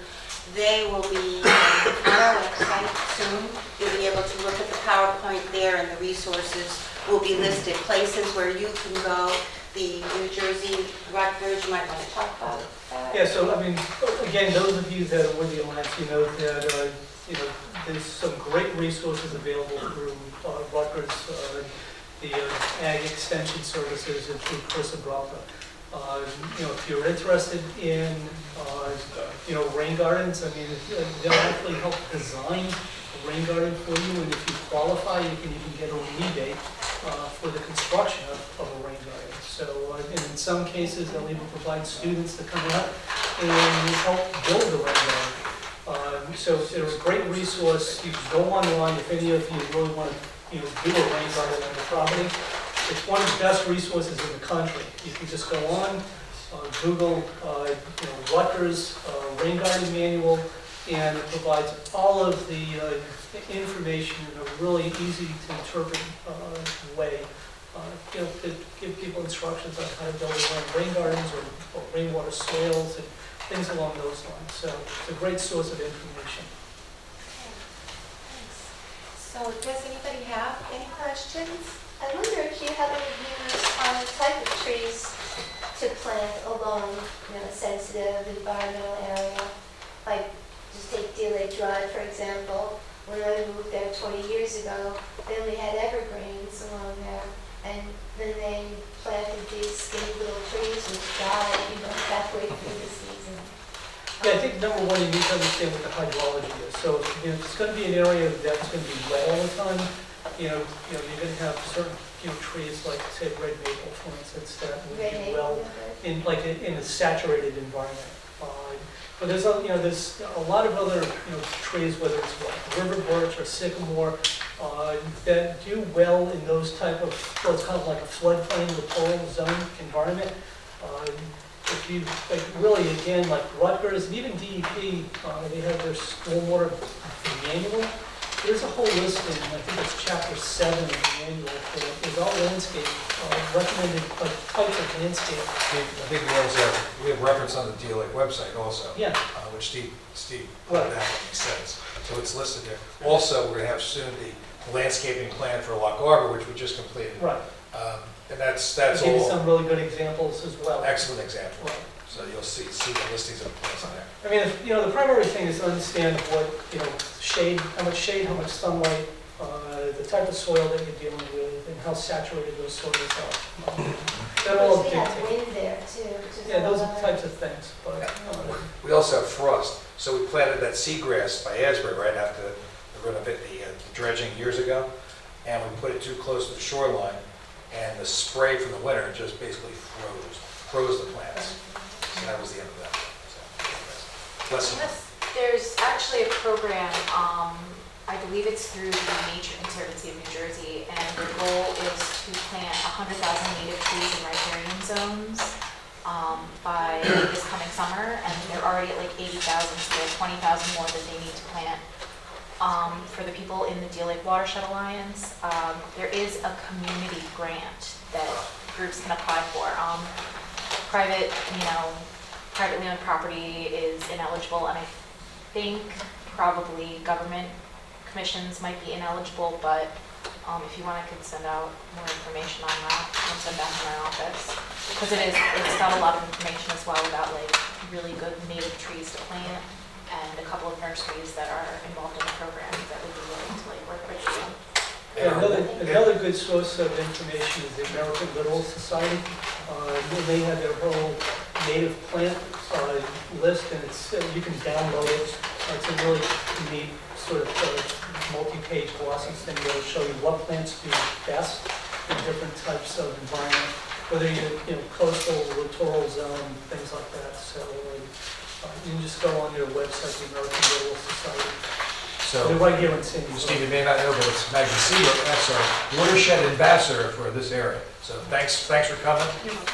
they will be on our website soon. You'll be able to look at the PowerPoint there, and the resources will be listed, places where you can go. The New Jersey, Rutgers, you might want to talk about that. Yeah, so I mean, again, those of you that are with the Alliance, you know that there's some great resources available through Rutgers, the Ag Extension Services, and through Chris Abrapa. If you're interested in rain gardens, I mean, they'll actually help design a rain garden for you, and if you qualify, you can even get a rebate for the construction of a rain garden. So, and in some cases, they'll even provide students to come out and help build the rain garden. So they're a great resource. You can go online if any of you really want to do a rain garden on the property. It's one of the best resources in the country. You can just go on, Google Rutgers Rain Garden Manual, and it provides all of the information in a really easy to interpret way. To give people instructions on how to build rain gardens or rainwater swales and things along those lines. So it's a great source of information. So does anybody have any questions? I wonder if you have any views on the type of trees to plant along a sensitive environmental area. Like, just take Deal Lake Drive, for example. When I moved there 20 years ago, they only had evergreens along there. And then they planted these skinny little trees which died, halfway through the season. Yeah, I think number one, you need to understand what the hydrology is. So, if it's going to be an area that's going to be wet all the time, you're going to have certain trees like, say, red maple, for instance, that would do well in a saturated environment. But there's a lot of other trees, whether it's like river birch or sycamore, that do well in those type of what's kind of like a floodplain littoral zone environment. If you really, again, like Rutgers and even DEP, they have their stormwater manual. There's a whole list in, I think it's chapter 7 of the manual, there's all landscape, recommended types of landscape. I think we have reference on the Deal Lake website also. Yeah. Which Steve Right. that says. So it's listed there. Also, we're going to have soon the landscaping plan for Lock Harbor, which we just completed. Right. And that's I'll give you all some really good examples as well. excellent examples. Right. So you'll see the listings of plants on there. I mean, the primary thing is to understand what, shade, how much sunlight, the type of soil that you're dealing with, and how saturated those soils are. That all We have dictates. wind there too, which is Yeah, those another- are types of things, but, We also have frost, so we planted that seagrass by Asbury right after the dredging years ago, and we put it too close to the shoreline, and the spray from the winter just basically froze the plants. So that was the end of that. So, bless you. There's actually a program, I believe it's through the Nature Conservancy of New Jersey, and the goal is to plant 100,000 native trees in riparian zones by this coming summer, and they're already at like 80,000, so they have 20,000 more that they need to plant. For the people in the Deal Lake Watershed Alliance, there is a community grant that groups can apply for. Privately owned property is ineligible, and I think probably government commissions might be ineligible, but if you want, I could send out more information on that and send that to my office. Because it's got a lot of information as well about like really good native trees to plant and a couple of nurseries that are involved in the program that would be willing to like work with you. another good source of information is the American Littoral Society. They have their whole native plant list, and you can download it. It's a really neat sort of multi-page glossy thing that'll show you what plants do best in different types of environment, whether you're coastal, littoral zone, things like that. So you can just go on their website, the American Littoral Society. So, They're right here in San Diego. Steve, you may not know, but it's Maggie Seaver, that's our watershed ambassador for this area. So thanks for coming,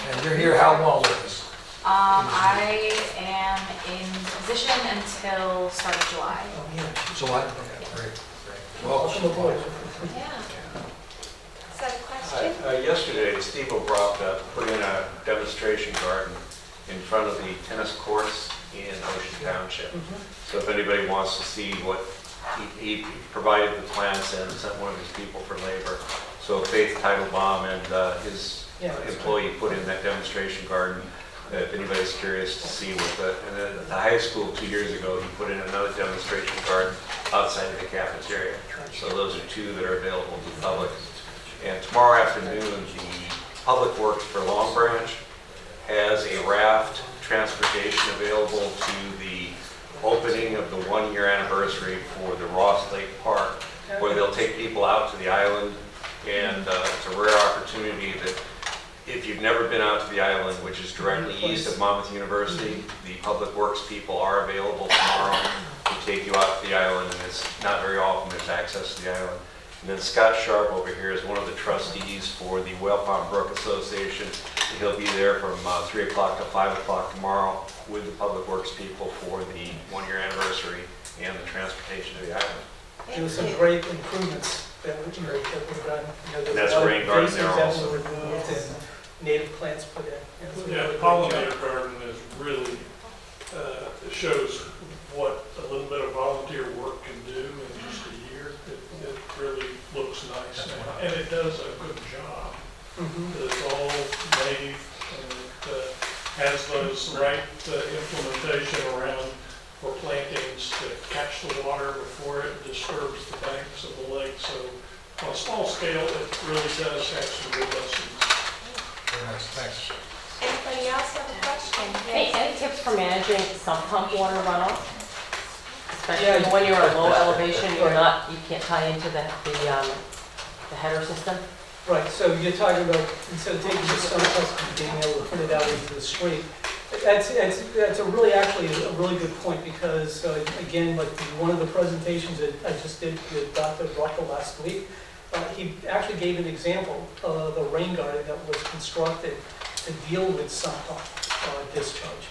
and you're here how long with us? I am in position until start of July. Oh, yeah. July? Okay, great. Well, Welcome aboard. Yeah. Is that a question? Yesterday, Steve O'Brien put in a demonstration garden in front of the tennis courts in Ocean Township. So if anybody wants to see what he provided the plants and sent one of his people for labor. So Faith Teitelbaum and his employee put in that demonstration garden. If anybody's curious to see and then at the high school 2 years ago, he put in another demonstration garden outside of the cafeteria. So those are two that are available to the public. And tomorrow afternoon, the Public Works for Long Branch has a raft transportation available to the opening of the 1-year anniversary for the Ross Lake Park, where they'll take people out to the island. And it's a rare opportunity that if you've never been out to the island, which is directly east of Monmouth University, the Public Works people are available tomorrow to take you out to the island, and it's not very often there's access to the island. And then Scott Sharp over here is one of the trustees for the Whale Pond Brook Association. He'll be there from 3 o'clock to 5 o'clock tomorrow with the Public Works people for the 1-year anniversary and the transportation to the island. There were some great improvements that were done. And that's a rain garden there That also. were removed and native plants put in. It's a Yeah, really great pollinator job. garden is really, it shows what a little bit of volunteer work can do in just a year. It really looks nice, and it does a good job. It's all native, and it has those right implementation around for plantings to catch the water before it disturbs the banks of the lake. So on a small scale, it really does have some good lessons. Very nice, thanks. Anybody else have a question? Hey, any tips for managing sump pump water runoff? Yeah, Especially when you're at low elevation, you can't tie into the header system? Right, so you're talking about, instead of taking the sump pump and being able to put it out into the stream. That's a really good point, because again, like one of the presentations that I just did with Dr. Ruckel last week, he actually gave an example of a rain garden that was constructed to deal with sump pump discharge.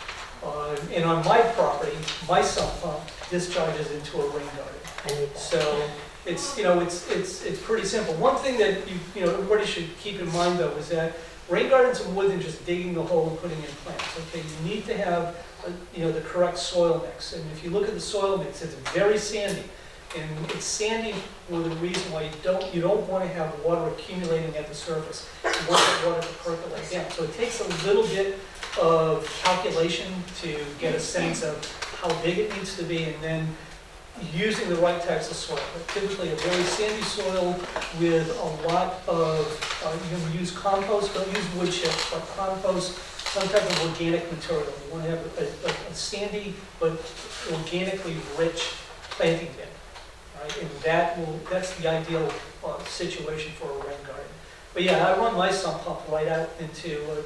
And on my property, my sump pump discharges into a rain garden. So it's pretty simple. One thing that everybody should keep in mind though is that rain gardens are more than just digging the hole and putting in plants. Okay, you need to have the correct soil mix. And if you look at the soil mix, it's very sandy. And it's sandy for the reason why you don't want to have water accumulating at the surface. You want that water to percolate down. So it takes a little bit of calculation to get a sense of how big it needs to be, and then using the right types of soil. But typically a very sandy soil with a lot of, you can use compost, don't use wood chips, but compost, some type of organic material. You want to have a sandy but organically rich planting bin. Right? And that's the ideal situation for a rain garden. But yeah, I run my sump pump right out into a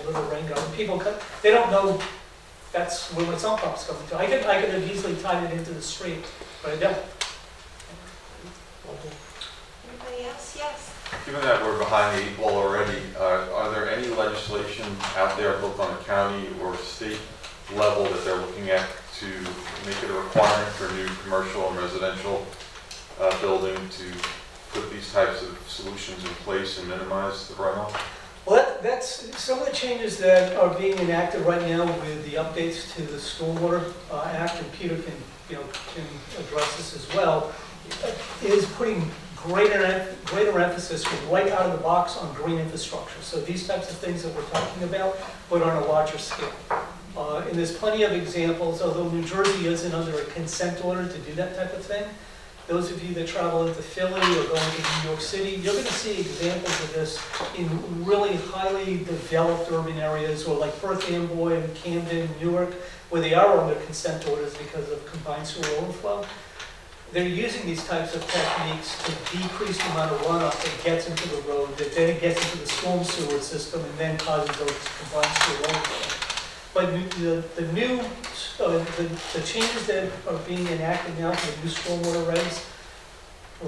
little rain garden. People, they don't know that's where my sump pump's coming to. I could have easily tied it into the street, but I don't. Anybody else? Yes. Given that we're behind the 8 ball already, are there any legislation out there, both on the county or state level, that they're looking at to make it a requirement for new commercial and residential building to put these types of solutions in place and minimize the runoff? Well, that's some of the changes that are being enacted right now with the updates to the Stormwater Act, and Peter can address this as well, is putting greater emphasis right out of the box on green infrastructure. So these types of things that we're talking about, but on a larger scale. And there's plenty of examples, although New Jersey isn't under a consent order to do that type of thing. Those of you that travel into Philly or going to New York City, you're going to see examples of this in really highly developed urban areas, or like Perth Amboy and Camden, Newark, where they are under consent orders because of combined sewer overflow. They're using these types of techniques to decrease the amount of runoff that gets into the road, that then gets into the storm sewer system and then causes those combined sewer overflow. But the changes that are being enacted now for the new stormwater regs,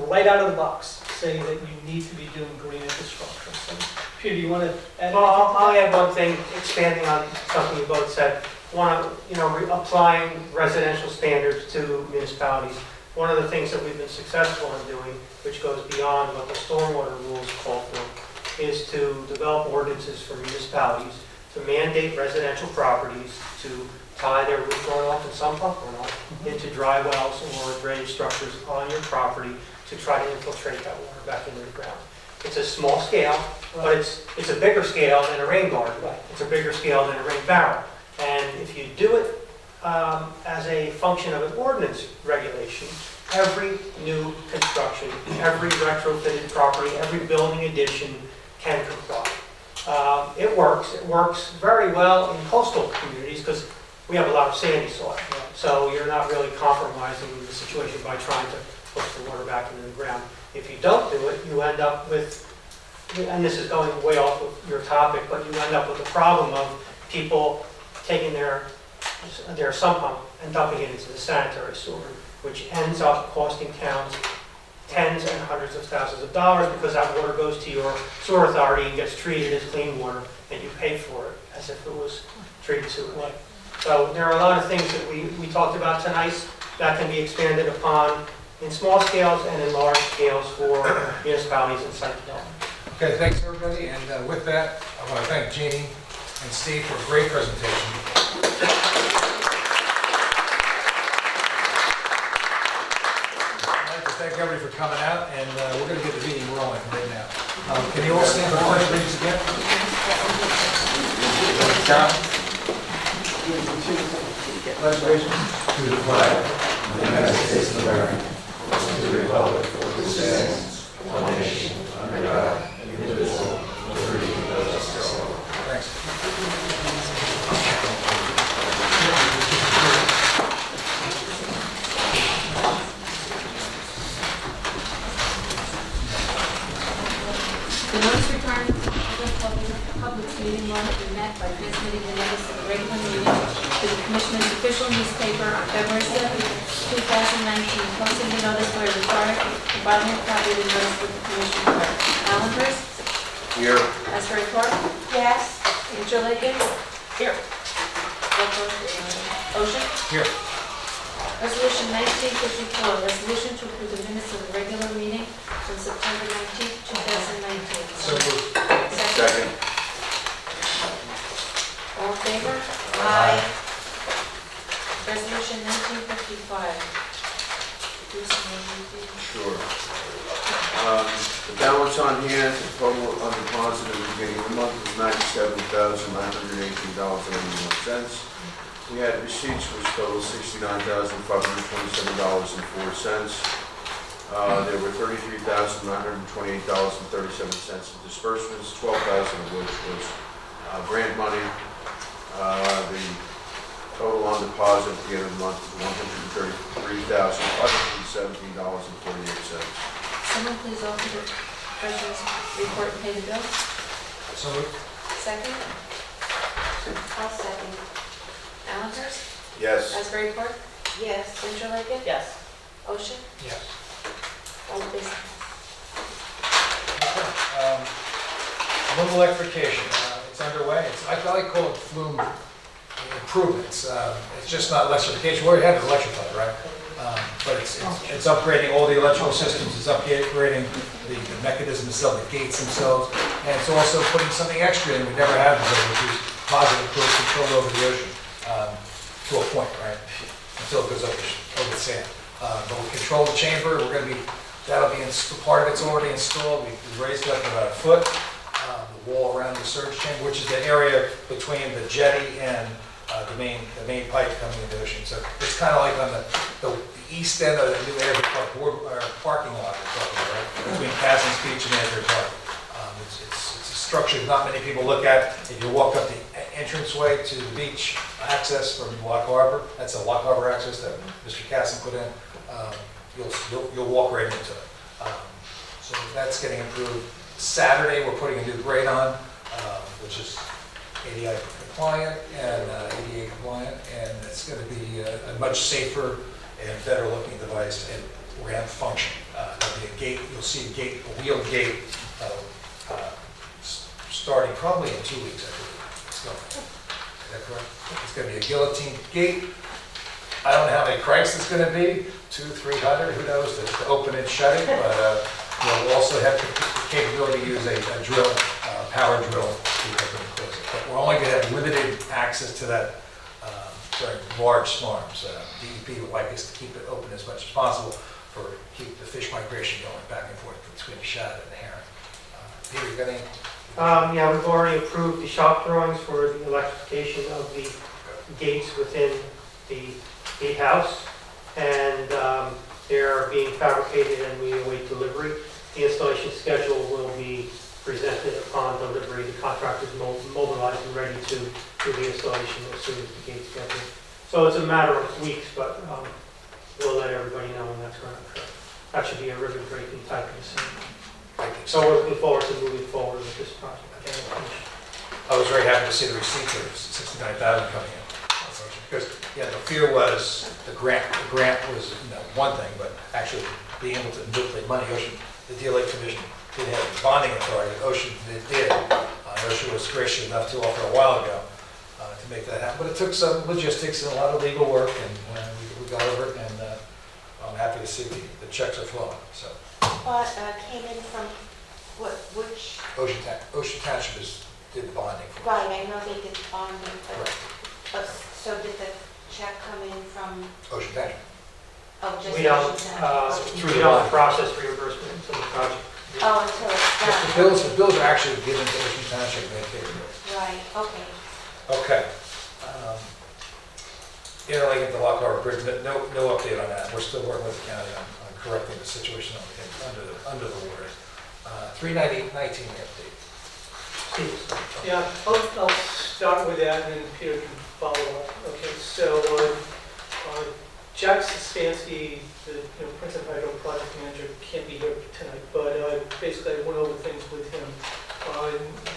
right out of the box, say that you need to be doing green infrastructure. So, Peter, do you want to add? Well, I'll add one thing, expanding on something you both said. Applying residential standards to municipalities. One of the things that we've been successful in doing, which goes beyond what the stormwater rules call for, is to develop ordinances for municipalities to mandate residential properties to tie their roof runoff and sump pump runoff into dry wells or drainage structures on your property to try to infiltrate that water back into the ground. It's a small scale, but it's a bigger scale than a rain garden. It's a bigger scale than a rain barrel. And if you do it as a function of an ordinance regulation, every new construction, every retrofitted property, every building addition can comply. It works very well in coastal communities because we have a lot of sandy soil. So you're not really compromising the situation by trying to push the water back into the ground. If you don't do it, you end up with, and this is going way off of your topic, but you end up with the problem of people taking their sump pump and dumping it into the sanitary sewer, which ends up costing towns tens and hundreds of thousands of dollars because that water goes to your sewer authority and gets treated as clean water, and you pay for it as if it was treated sewage. So there are a lot of things that we talked about tonight that can be expanded upon in small scales and in large scales for municipalities and site development. Okay, thanks everybody, and with that, I want to thank Jeannie and Steve for a great presentation. Thank everybody for coming out, and we're going to get the meeting rolling right now. Can you all stand for the pledge of allegiance again? Pledge allegiance to the flag of the United States of America, to the republic for which it stands, one nation, under God, indivisible, with liberty and justice for all. Thanks. The notice requiring public meeting law has been met by transmitting the notice of the regular meeting to the Commissioner's official newspaper on February 7, 2019, posting the notice where required, providing a copy of the notice with the Commission clerk. Alan Hurst? Here. Asbury Park? Yes. Interlaken? Here. Ocean? Here. Resolution 1954, resolution to approve the minutes of the regular meeting from September 19, 2019. So moved. Second. All in favor? Aye. Resolution 1955. do some review? Sure. The balance on hand, the total undeposited at the beginning of the month was $97,918.81. We had receipts which totaled $69,527.04. There were $33,928.37 in disbursements, $12,000 of which was grant money. The total on deposit at the end of the month was $133,517.48. Someone please offer the treasurer's report and pay the bills. So moved. Second, I'll second. Allenhurst, Yes. Asbury Park, Yes. Interlaken, Yes. Ocean, Yes. old business. Flume electrification, it's underway. I call it flume improvements. It's just not electrification. We already have it electrified, right? But it's upgrading all the electrical systems. It's upgrading the mechanisms of the gates themselves. And it's also putting something extra in we never had before, which is positive flow control over the ocean to a point, right? Until it goes over the sand. But we control the chamber. That'll be part of it's already installed. We raised it up about a foot. The wall around the surge chamber, which is the area between the jetty and the main pipe coming into the ocean. So it's kind of like on the east end of the new Asbury Park parking lot, right? Between Caslin's Beach and Asbury Park. It's a structure not many people look at. If you walk up the entranceway to the beach access from Lock Harbor, that's a Lock Harbor access that Mr. Cassin put in. You'll walk right into it. So that's getting improved. Saturday, we're putting a new grate on, which is ADI compliant and ADA compliant, and it's going to be a much safer and better looking device and ramp function. There'll be a gate, you'll see a wheel gate starting probably in 2 weeks, I believe. Is that correct? It's going to be a guillotine gate. I don't know how many cranks it's going to be, 200, 300, who knows, to open and shut it, but we'll also have the capability to use a drill, power drill to open and close it. But we're only going to have limited access to that during large storms. DEP would like us to keep it open as much as possible keep the fish migration going back and forth between the shad and the herring. Peter, you got any? Yeah, we've already approved the shop drawings for the electrification of the gates within the gatehouse, and they're being fabricated and we await delivery. The installation schedule will be presented upon delivery. The contractor is mobilized and ready to do the installation as soon as the gates get here. So it's a matter of weeks, but we'll let everybody know when that's going to occur. That should be a ribbon breaking type of thing. So we're looking forward to moving forward with this project. I was very happy to see the receipt of $69,000 coming in. Because, yeah, the fear was the grant was one thing, but actually being able to manipulate money. The DLA Commission didn't have a bonding authority. Ocean did. Ocean was gracious enough to offer a while ago to make that happen. But it took some logistics and a lot of legal work, and we got over it, and I'm happy to see the checks are flowing. So. What came in from, which? Ocean Township did the bonding for us. Right, I know they did the bonding, Correct. but so did the check come in from, Ocean Township. oh, just We don't, Ocean Township? we don't process reimbursement until the project. Oh, until it's Yes, done. the bills are actually given to Ocean Township, and they pay the bills. Right, okay. Okay. Interlake into Lock Harbor Bridge, no update on that. We're still working with the county on correcting the situation under the water. 319 update. Yeah, I'll start with that and then Peter can follow up. Okay, so Jack Sispansky, the Princeton Hydro project manager, can't be here tonight, but basically I went over things with him.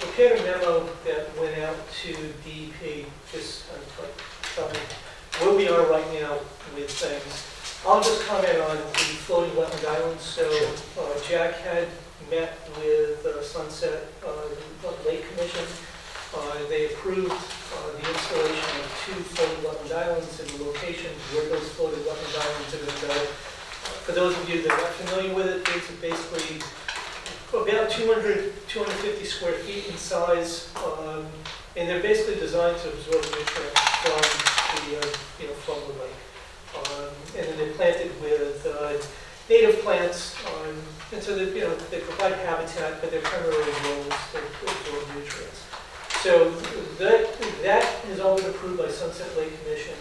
Prepared a memo that went out to DEP, just where we are right now with things. I'll just comment on the floating wetland islands. So Jack had met with Sunset Lake Commission. They approved the installation of 2 floating wetland islands and the locations where those floating wetland islands are going to go. For those of you that are not familiar with it, it's basically about 250 square feet in size, and they're basically designed to absorb nutrients from the lake. And then they're planted with native plants, and so they, they provide habitat, but their primary role is to absorb nutrients. So that has all been approved by Sunset Lake Commission.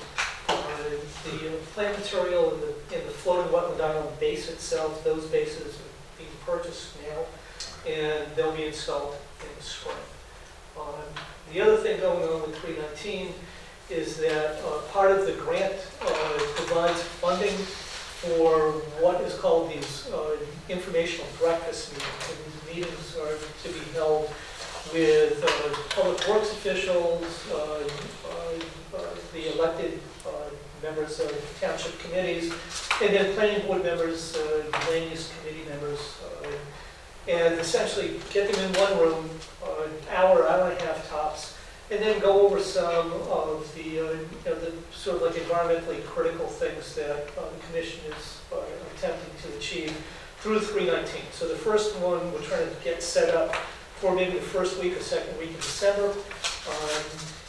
The plant material in the floating wetland island base itself, those bases are being purchased now, and they'll be installed in the spring. The other thing going on with 319 is that part of the grant provides funding for what is called these informational breakfast meetings. And these meetings are to be held with public works officials, the elected members of township committees, and then planning board members, land use committee members, and essentially get them in one room, an hour, hour and a half tops, and then go over some of the, the sort of like environmentally critical things that the commission is attempting to achieve through 319. So the first one, we're trying to get set up for maybe the first week or second week of December,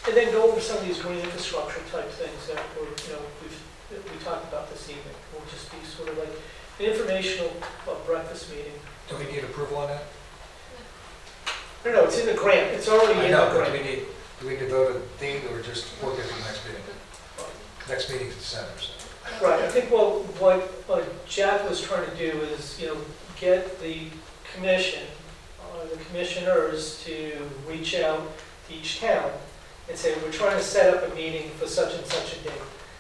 and then go over some of these green infrastructure type things that we're, we talked about this evening. We'll just be sort of like an informational breakfast meeting. Do we need approval on that? No, it's in the grant. It's already I in know, the but grant. do we need to vote a date or just work it for the next meeting? Next meeting is December, so. Right. I think what Jack was trying to do is, get the commission, the commissioners to reach out to each town and say, we're trying to set up a meeting for such and such a date.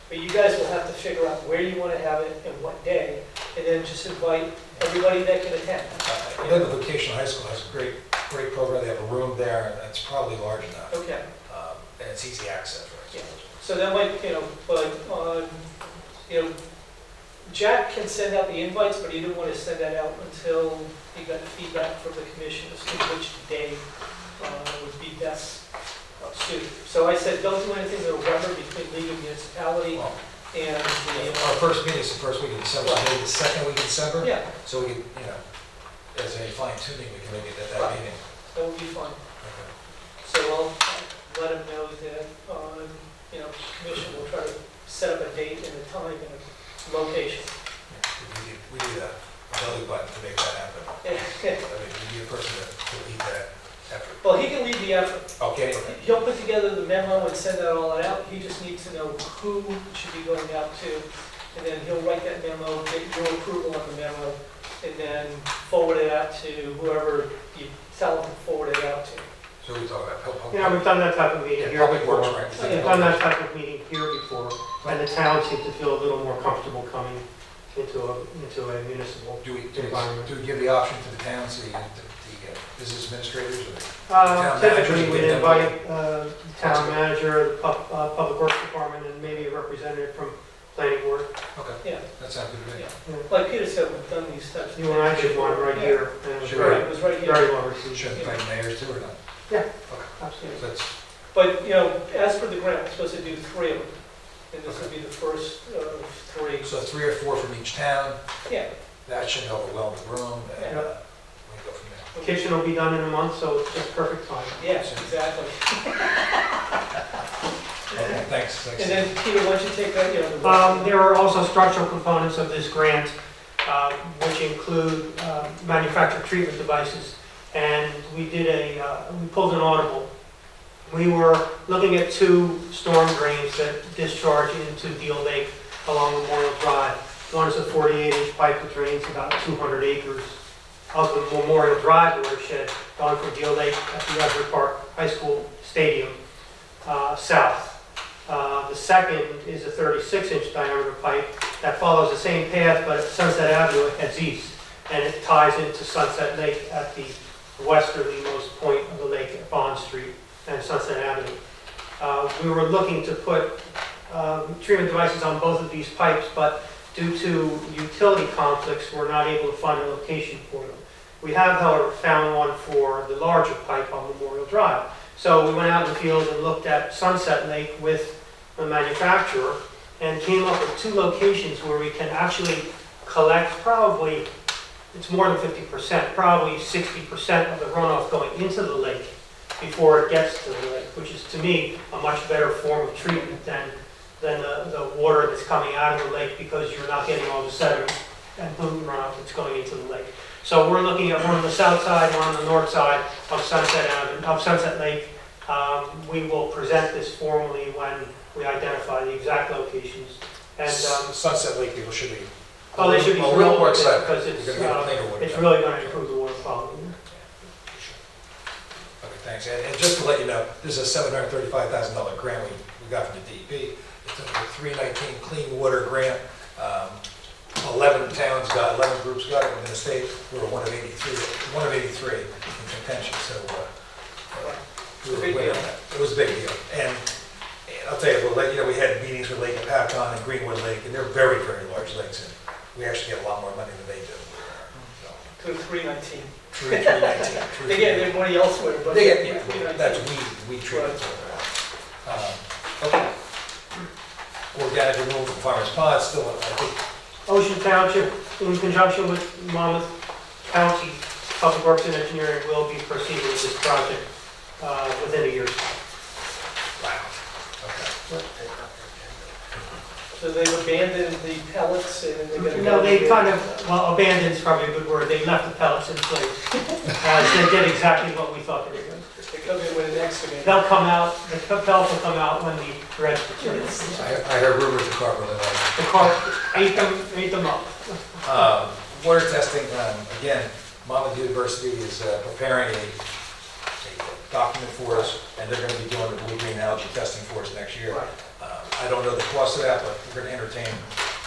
But you guys will have to figure out where you want to have it and what day, and then just invite everybody that can attend. I know the vocational high school has a great program. They have a room there, and it's probably large enough. Okay. And it's easy access, right? Yeah. So that might, Jack can send out the invites, but he didn't want to send that out until he got feedback from the commission as to which day would be best suited. So I said, don't do anything in November between League of Municipality Well, and the. our first meeting is the first week of December, so maybe the second week of December. Yeah, So we can, as a fine tuning, we can make it at that Right. meeting. that would be fun. Okay. So I'll let him know that, commission will try to set up a date and a time and a location. Yeah, we need a belly button to make that happen. I mean, we need a person to lead that effort. Well, he can lead the effort. Okay. He'll put together the memo and send that all out. He just needs to know who should be going out to. And then he'll write that memo, get your approval on the memo, and then forward it out to whoever you tell him to forward it out to. So we talk about public. Yeah, we've done that type of meeting here Public before. Works, right? Oh, yeah. We've done that type of meeting here before, and the town seems to feel a little more comfortable coming into a municipal Do we environment. give the option to the towns, the business administrators, or the town Typically, managers, we give them- invite the town manager, the public works department, and maybe a representative from planning board. Okay, Yeah, that sounds good to me. yeah. Like Peter said, we've done these types of. You and I did one right here, and it was Sure. Right, it was right here. very well received. Should invite mayors too, or not? Absolutely. So that's, But, as per the grant, we're supposed to do 3 of them. And this will be the first of 3. so 3 or 4 from each town, Yeah, that should help a well-known room, and Yeah. we go from there. Kitchen will be done in a month, so it's just perfect time. yeah, exactly. Okay, thanks. And then, Peter, why don't you take that, There are also structural components of this grant, which include manufactured treatment devices. And we pulled an audible. We were looking at 2 storm drains that discharge into Deal Lake along Memorial Drive. One is a 48-inch pipe that drains about 200 acres of the Memorial Drive watershed, going from Deal Lake at the Asbury Park High School Stadium south. The second is a 36-inch diameter pipe that follows the same path, but at Sunset Avenue it heads east, and it ties into Sunset Lake at the westerlymost point of the lake at Bond Street and Sunset Avenue. We were looking to put treatment devices on both of these pipes, but due to utility conflicts, we're not able to find a location for them. We have, however, found one for the larger pipe on Memorial Drive. So we went out in the field and looked at Sunset Lake with the manufacturer and came up with 2 locations where we can actually collect probably, it's more than 50%, probably 60% of the runoff going into the lake before it gets to the lake, which is to me a much better form of treatment than the water that's coming out of the lake, because you're not getting all the sediment and pollutant runoff that's going into the lake. So we're looking at one on the south side, one on the north side of Sunset Lake. We will present this formally when we identify the exact locations. And Sunset Lake people should be. oh, they should be Well, thrilled more with it excited. because We're gonna get a cleaner water it's tower. really going to improve the water quality. Okay, thanks. And just to let you know, this is a $735,000 grant we got from the DEP. It's a 319 clean water grant. 11 towns got, 11 groups got it within the state. We were one of 83 in contention, so we were winning on that. It was a big deal. And I'll tell you, we had meetings with Lake Patton and Greenwood Lake, and they're very, very large lakes, and we actually get a lot more money than they do. So, To 319. 319. They get their money elsewhere, but. They get, yeah, 319. that's we treat it. Okay. Organic removal from Farmers Pond, still, I think, Ocean Township, in conjunction with Monmouth County Public Works and Engineering, will be proceeding with this project within a year's time. wow. Okay. So they've abandoned the pellets and they're gonna. No, they kind of, well, abandoned is probably a good word. They left the pellets in place. They did exactly what we thought they were going to. They come in with an excavator. They'll come out, the pellets will come out when the dredge returns. I heard rumors the car really like. The car ate them up. Water testing, again, Monmouth University is preparing a document for us, and they're going to be doing the blue-green algae testing for us next year. Right. I don't know the cost of that, but we're going to entertain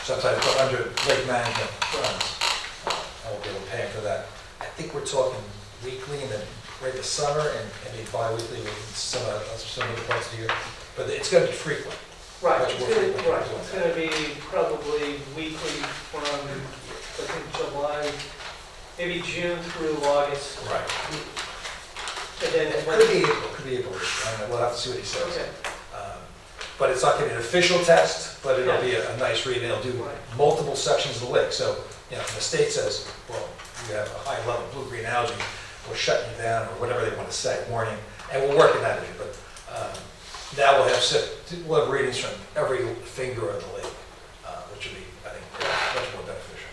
some type of under lake management funds. I will be able to pay for that. I think we're talking weekly and then right the summer and maybe bi-weekly with some of the parts of the year. But it's going to be frequent. Right, Much it's more gonna, frequent. right, it's gonna be probably weekly from, I think, July, maybe June through August. Right. And then It when. could be April. I don't know, we'll have to see what he says. Okay, But it's not going to be an official test, but it'll be a nice read, and it'll do Right. multiple sections of the lake. So, the state says, well, you have a high level of blue-green algae, we're shutting you down, or whatever they want to say, warning, and we'll work in that issue. But now we'll have readings from every finger of the lake, which will be, I think, much more beneficial.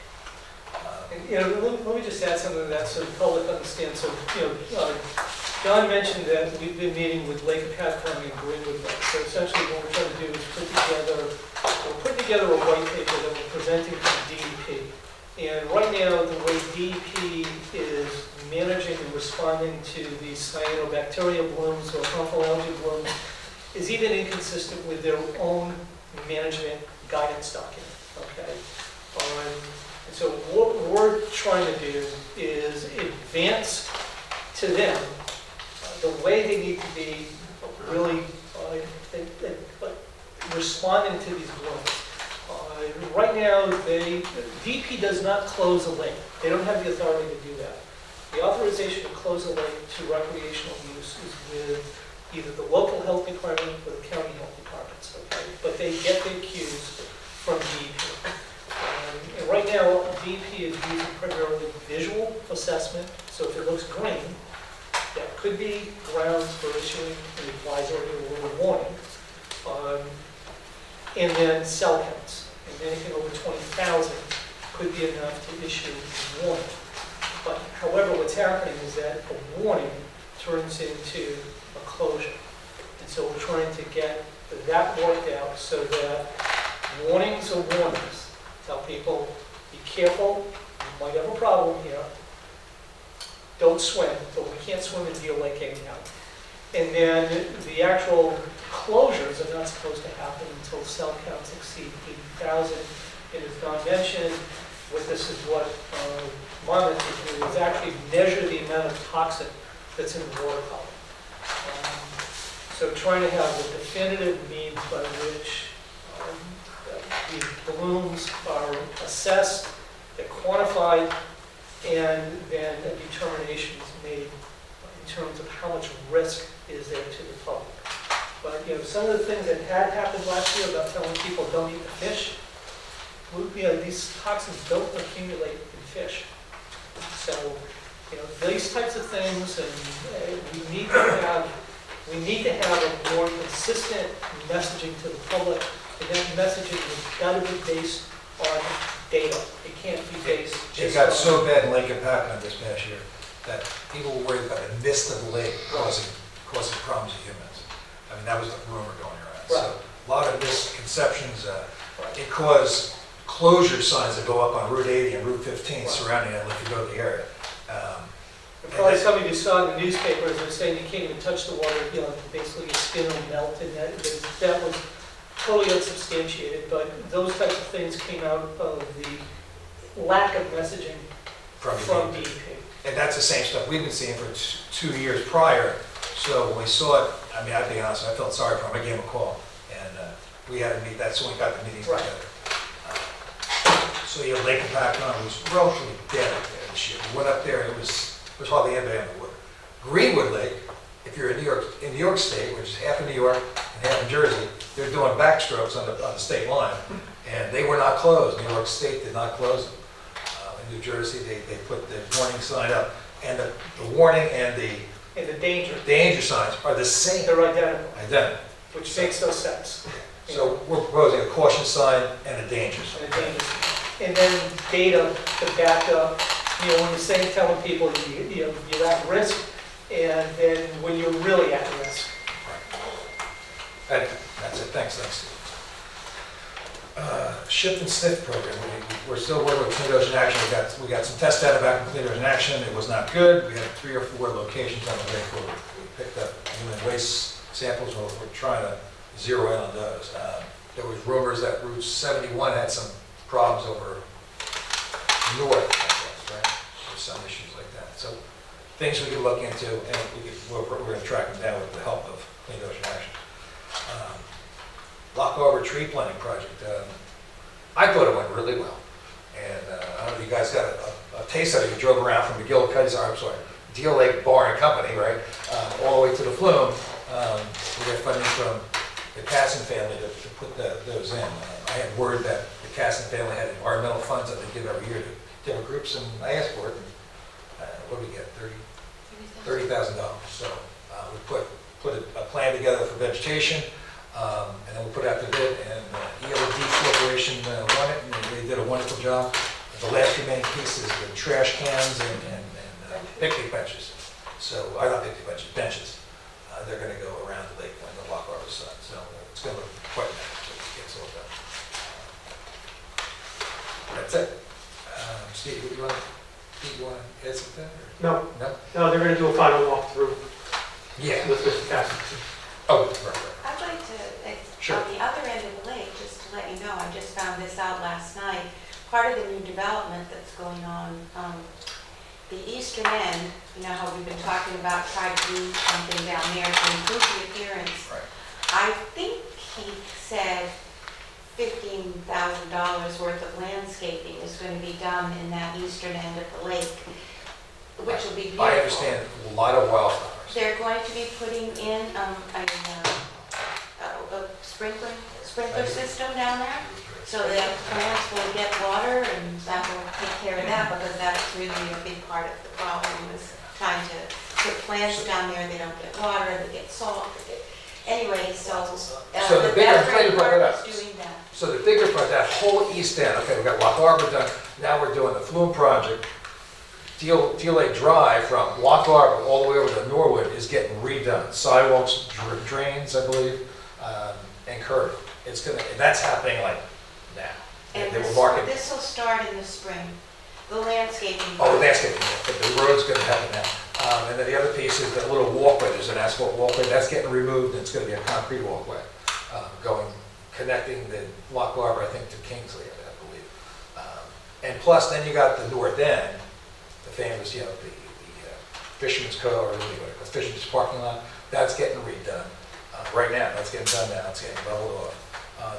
and, let me just add something to that so the public understands. So, John mentioned that we've been meeting with Lake Patton and Greenwood Lake. So essentially what we're trying to do is we're putting together a white paper that we're presenting to the DEP. And right now, the way DEP is managing and responding to these cyanobacteria blooms or harmful algae blooms is even inconsistent with their own management guidance document, okay? And so what we're trying to do is advance to them the way they need to be really responding to these blooms. Right now, DEP does not close a lake. They don't have the authority to do that. The authorization to close a lake to recreational use is with either the local health department or the county health departments, okay? But they get their cues from DEP. And right now, DEP is using primarily visual assessment, so if it looks green, that could be grounds for issuing an advisory or a warning. And then cell counts. And anything over 20,000 could be enough to issue a warning. But however, what's happening is that a warning turns into a closure. And so we're trying to get that worked out so that warnings are warnings. Tell people, be careful, you might have a problem here. Don't swim, but we can't swim in Deal Lake anyhow. And then the actual closures are not supposed to happen until cell counts exceed 80,000. And as Don mentioned, what this is what Monmouth is doing is actually measure the amount of toxin that's in the water column. So trying to have the definitive means by which the blooms are assessed, they're quantified, and then a determination is made in terms of how much risk is there to the public. But some of the things that had happened last year about telling people don't eat the fish, these toxins don't accumulate in fish. So, these types of things, and we need to have a more consistent messaging to the public, and that messaging has got to be based on data. It can't be based It just got on. so bad in Lake Epacan this past year that people were worried about the mist of the lake causing problems to humans. I mean, that was the rumor going around. So a lot of misconceptions. It caused closure signs that go up on Route 80 and Route 15 surrounding it if you go to the area. And probably some of you saw in the newspapers, they're saying you can't even touch the water, basically your skin will melt, and that was totally unsubstantiated, but those types of things came out of the lack of messaging from DEP. And that's the same stuff we've been seeing for 2 years prior. So when we saw it, I mean, I'd be honest, I felt sorry for him. I gave him a call, and we had to meet. That's when we got the meeting together. So Lake Epacan was relatively dead up there this year. We went up there, and it was hardly anybody on the water. Greenwood Lake, if you're in New York State, which is half in New York and half in Jersey, they're doing backstrokes on the state line, and they were not closed. New York State did not close them. In New Jersey, they put the warning sign up, and the warning and the danger signs are the same. They're identical. Identical. Which makes no sense. So we're proposing a caution sign and a danger sign. And then data to back up, when you're saying, telling people you're at risk, and then when you're really at risk. And that's it. Thanks, Steve. Shift and sniff program. We're still working with Clean Ocean Action. We got some test data back from Clean Ocean Action. It was not good. We had 3 or 4 locations on the lake where we picked up human waste samples. We're trying to zero in on those. There was rumors that Route 71 had some problems over north, I guess, right? There's some issues like that. So things we can look into, and we're going to track them down with the help of Clean Ocean Action. Lock Harbor Tree Planting Project. I thought it went really well. And I don't know if you guys got a taste of it. You drove around from Deal Lake Bar and Company, right? All the way to the flume. We got funding from the Casson family to put those in. I had word that the Casson family had environmental funds that they give every year to different groups, and I asked for it. And what did we get? $30,000. So we put a plan together for vegetation, and then we put it out to bid, and ELD Corporation won it, and they did a wonderful job. The last remaining piece is the trash cans and picnic benches. So, not picnic benches, benches. They're going to go around the lake on the Lock Harbor side. So it's going to look quite nice. So it gets all done. That's it. Steve, you want to add something? No, No? no, they're gonna do a final walkthrough Yeah. with Mr. Cassidy. Oh, right. I'd like to, Sure. on the other end of the lake, just to let you know, I just found this out last night. Part of the new development that's going on, the eastern end, how we've been talking about trying to do something down there to improve the appearance. Right. I think he said $15,000 worth of landscaping is going to be done in that eastern end of the lake, which will be beautiful. I understand a lot of wildflowers. They're going to be putting in a sprinkler system down there, so that plants will get water, and that will take care of that, because that's really a big part of the problem, is trying to put plants down there, they don't get water, they get salt, anyway, so the bigger, I'm glad you brought that up. is doing that. So the bigger part, that whole east end, okay, we got Lock Harbor done, now we're doing the Flume project. Deal Lake Drive from Lock Harbor all the way over to Norwood is getting redone. Sidewalks, drains, I believe, and curb. And that's happening like now. And They were marking. this will start in the spring, the landscaping. Oh, landscaping, yeah, but the road's gonna happen now. And then the other piece is that little walkway, there's an asphalt walkway, that's getting removed, and it's gonna be a concrete walkway, connecting the Lock Harbor, I think, to Kingsley, I believe. And plus, then you got the north end, the famous, the Fisherman's Cove, or the Fisherman's parking lot, that's getting redone. Right now, that's getting done now, it's getting leveled off.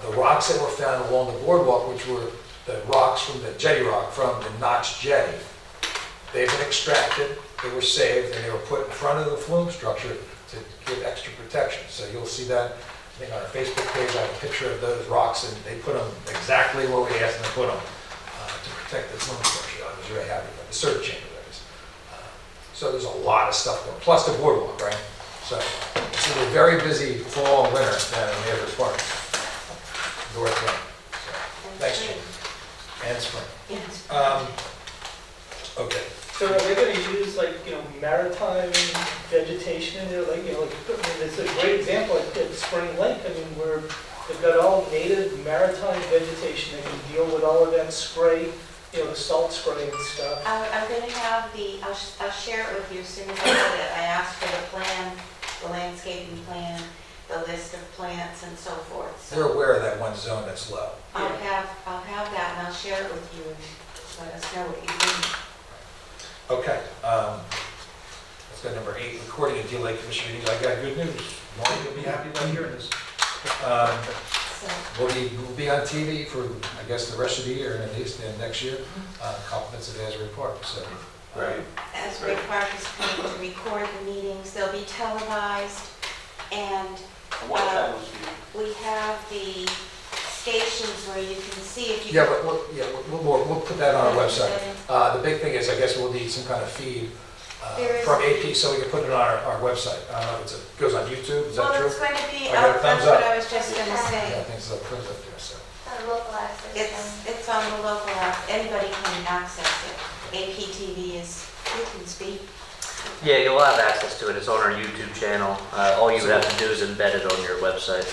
The rocks that were found along the boardwalk, which were the rocks from the jetty rock from the Notch Jetty, they've been extracted, they were saved, and they were put in front of the flume structure to give extra protection. So you'll see that, I think on our Facebook page, I have a picture of those rocks, and they put them exactly where we asked them to put them to protect the flume structure. I was very happy with the surge chamber, that is. So there's a lot of stuff going, plus the boardwalk, right? So it's a very busy fall and winter down in Asbury Park. North End. So, thanks, Jim. And spring. vegetation, like, I mean, it's a great example at Spring Lake, I mean, where they've got all native maritime vegetation that can deal with all of that spray, the salt spray and stuff. I'm gonna have I'll share it with you as soon as I get it. I asked for the plan, the landscaping plan, the list of plants and so forth. We're So aware of that one zone that's low. I'll have that and I'll share it with you and let us know what you think. Okay, let's go number 8, recording of Deal Lake Commission meetings. I got good news. Maureen, you'll be happy about hearing this. So We'll be on TV for, I guess, the rest of the year and at least and next year, compliments of Asbury Park, so. Right. Asbury Park is going to record the meetings. They'll be televised and we have the stations where you can see if you. Yeah, but we'll put that on our website. The big thing is, I guess we'll need some kind of feed There is- from AP so we can put it on our website. I don't know if it goes on YouTube, is that Well, true? it's going to be, I got a that's thumbs what up. I was just going to Yeah, say. I think it's up there, so. Local access. It's on the local app. Anybody can access it. APTV is, you can speak. Yeah, you'll have access to it. It's on our YouTube channel. All you would have to do is embed it on your website.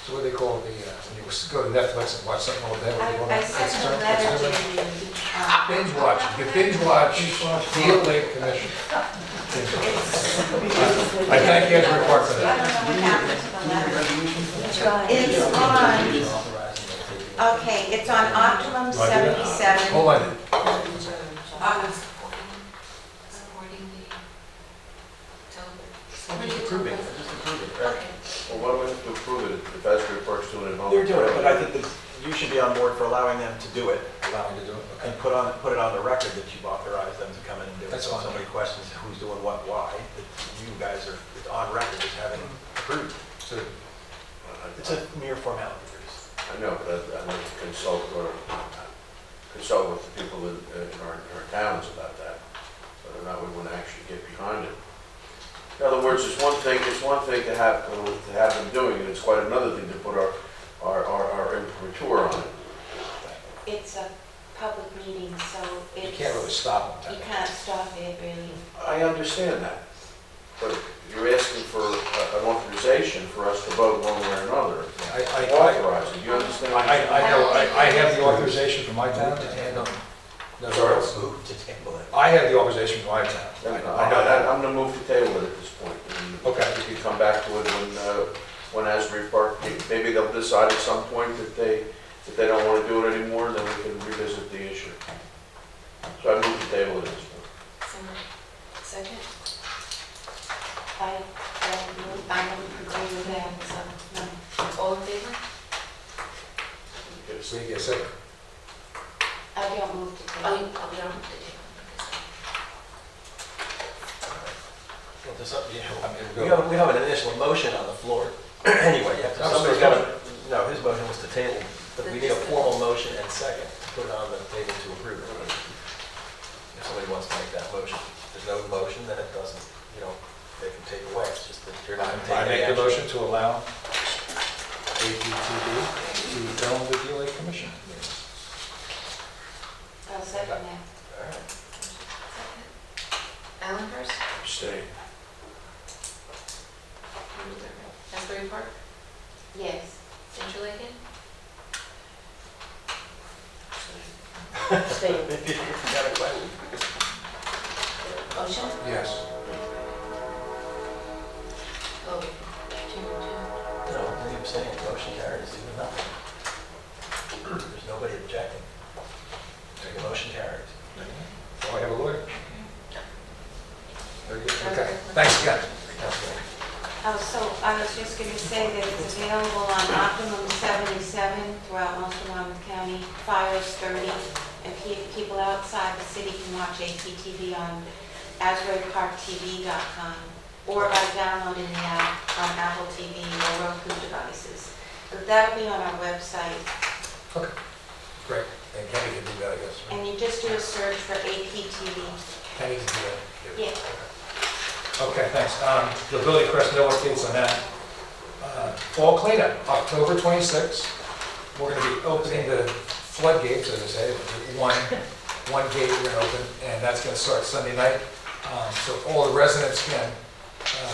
So what do they call the, when you go to Netflix and watch something all day? What do you call I that? sent a letter to you. Binge watch, you can binge watch Deal Lake Commission. I thank Asbury Park for I that. don't know what happened to the letter. It's on, okay, it's on Optimum 77. Hold on. Approve it, just approve it, right? Well, why do we have to approve it if Asbury Park's doing it? They're doing it, but I think that you should be on board for allowing them to do it Allow me to do it, and okay. put it on the record that you've authorized them to come in and do it. That's So fine. if somebody questions who's doing what, why, that you guys are it's on record as having approved. So, It's a mere formality, Bruce. I know, but I'd like to consult with the people in our towns about that, whether or not we want to actually get behind it. In other words, it's one thing to have them doing it, it's quite another thing to put our imprimatur on it. It's a public meeting, so you it's. can't really stop them. You can't stop it, really. I understand that, but you're asking for an authorization for us to vote one way or another. I Authorize it, you understand? know, I have the authorization from my town to handle. Sorry. Move to table it. I have the authorization from my town. I know that. I'm gonna move to table it at this point. And Okay. We can come back to it when Asbury Park, maybe they'll decide at some point that they don't wanna do it anymore, then we can revisit the issue. So I move to table it at this point. Second? I don't agree with that, so, no. All in favor? So you get a second. I don't move to Oh, table. we don't have to do Well, there's something, I mean, we have an initial motion on the floor. Anyway, you have to, somebody's got to, no, his motion was to table, but we need a formal motion and second to put it on the table to approve it. If somebody wants to make that motion, if there's no motion, then it doesn't, they can take away, it's just that you're not going to take I any make the action. motion to allow APTV to film the Deal Lake Commission meetings. I'll second that. All right. Alan first? Abstain. Asbury Park? Yes. Central Lincoln? Stay. If you got a question. Motion? Yes. Oh, 2-2. No, the abstaining, motion carries even nothing. There's nobody objecting. The motion carries. Oh, I have a lawyer. Very good. Okay, thanks again. Oh, so I was just going to say that it's available on Optimum 77 throughout most of Monmouth County, Fires 30, and people outside the city can watch APTV on AsburyParkTV.com or by downloading the app on Apple TV or Roku devices. But that'll be on our website, Okay, great. And Kenny can do that, I guess. right? and you just do a search for APTV. Kenny can do that. Yeah. Okay, thanks. The Billy Crest, no updates on that. Fall cleanup, October 26th. We're going to be opening the floodgates, as I say, one gate we're going to open, and that's going to start Sunday night. So all the residents can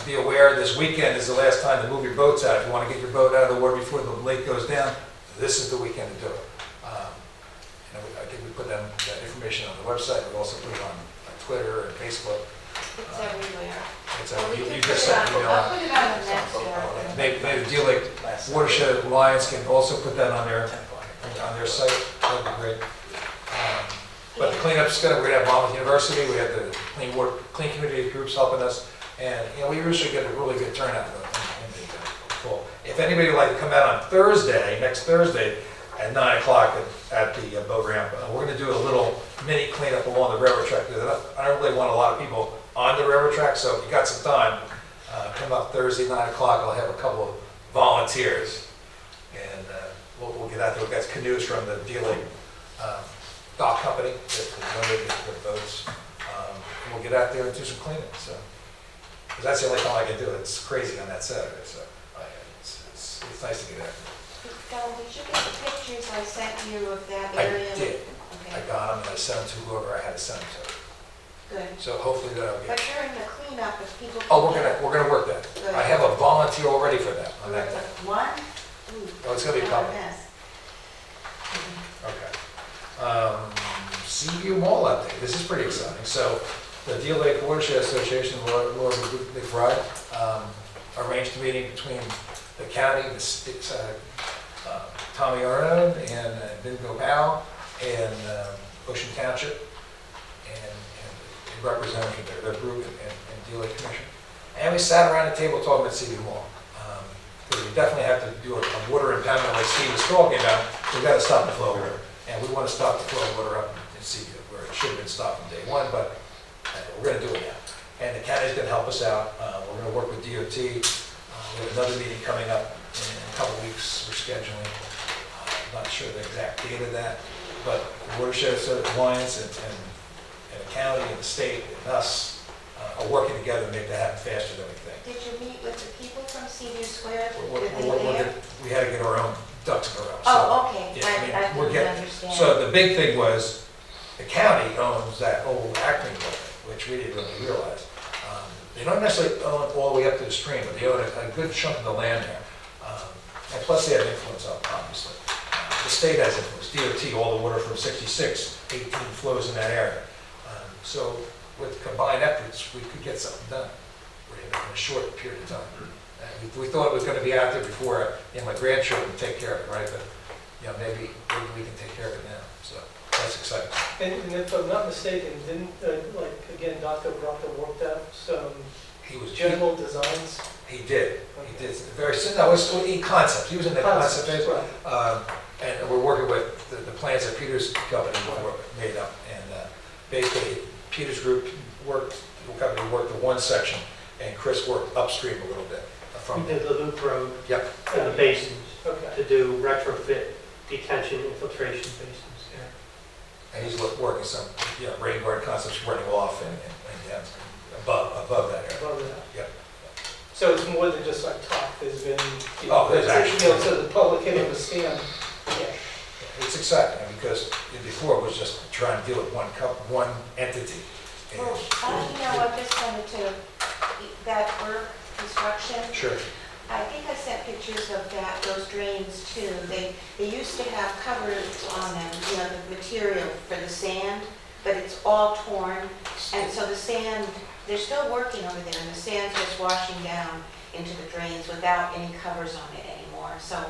be aware, this weekend is the last time to move your boats out. If you want to get your boat out of the water before the lake goes down, this is the weekend to do it. I think we put that information on the website. We also put it on Twitter and Facebook. It's everywhere. It's Well, we you can just put it sent on, an email. I'll put it on the next, yeah. Maybe the Deal Lake Watershed Alliance can also put that on their site. That'd be great. But the cleanup's we're gonna have Monmouth University. We have the clean community groups helping us, and we usually get a really good turnout in the fall. If anybody would like to come out on Thursday, next Thursday, at 9 o'clock at the boat ramp, we're gonna do a little mini cleanup along the railroad track. I don't really want a lot of people on the railroad track, so if you got some time, come up Thursday, 9 o'clock. I'll have a couple of volunteers, and we'll get out there. We've got canoes from the Deal Lake dock company that donated the boats. And we'll get out there and do some cleaning. So, 'cause that's the only time I can do it. It's crazy on that Saturday, so it's nice to get out there. Don, did you get the pictures I sent you of that I area? did. I Okay, got them and I sent them to whoever I had to send them to. good. So hopefully that'll But get. during the cleanup, if people. Oh, we're gonna work that. Good. I have a volunteer already for that on that day. One? Ooh, Oh, it's gonna be a not couple. mess. Okay. Seaview Mall update. This is pretty exciting. So the Deal Lake Watershed Association, Laura McBride, arranged a meeting between the county, Tommy Arnold and Vingo Powell and Ocean Township and a representative from their group and Deal Lake Commission. And we sat around the table talking about Seaview Mall. Because we definitely have to do a water impoundment like Steve was talking about. We've got to stop the flow of water. And we want to stop the flow of water up in Seaview, where it should have been stopped from day one, but we're going to do it now. And the county's going to help us out. We're going to work with DOT. We have another meeting coming up in a couple weeks. We're scheduling. I'm not sure the exact date of that, but the Watershed Alliance and the county and the state and us are working together to make that happen faster than we think. Did you meet with the people from Seaview Square? We're- Were they there? We had to get our own ducks in a row. So, Oh, okay, yeah, I mean, I we're didn't getting- understand. So the big thing was, the county owns that old acting building, which we didn't really realize. They don't necessarily own all the way up to the stream, but they own a good chunk of the land there. And plus they have influence on it, obviously. The state has influence, DOT, all the water from 66, 18 flows in that area. So with combined efforts, we could get something done in a short period of time. And we thought it was going to be out there before, my grandchildren would take care of it, right? But, maybe we can take care of it now, so that's exciting. And if I'm not mistaken, didn't, again, Dr. Brocka worked out some He was general designs? He did. He did. Very simple. No, it was concepts. He was in the concept phase. Right. And we're working with the plans that Peter's company made up. And basically, Peter's group worked the one section, and Chris worked upstream a little bit from. We did the loop road Yep. and the basins Okay. to do retrofit detention infiltration basins. And he's working some, rain guard concepts running off and above that area. Above that. Yep. So it's more than just like talk, there's been, There's actually. so the public can understand. Yeah. It's exciting because before it was just trying to deal with one entity. And- Well, I just wanted to, that work, construction, Sure. I think I sent pictures of those drains too. They used to have covers on them, the material for the sand, but it's all torn. And so the sand, they're still working over there, and the sand's just washing down into the drains without any covers on it anymore, so.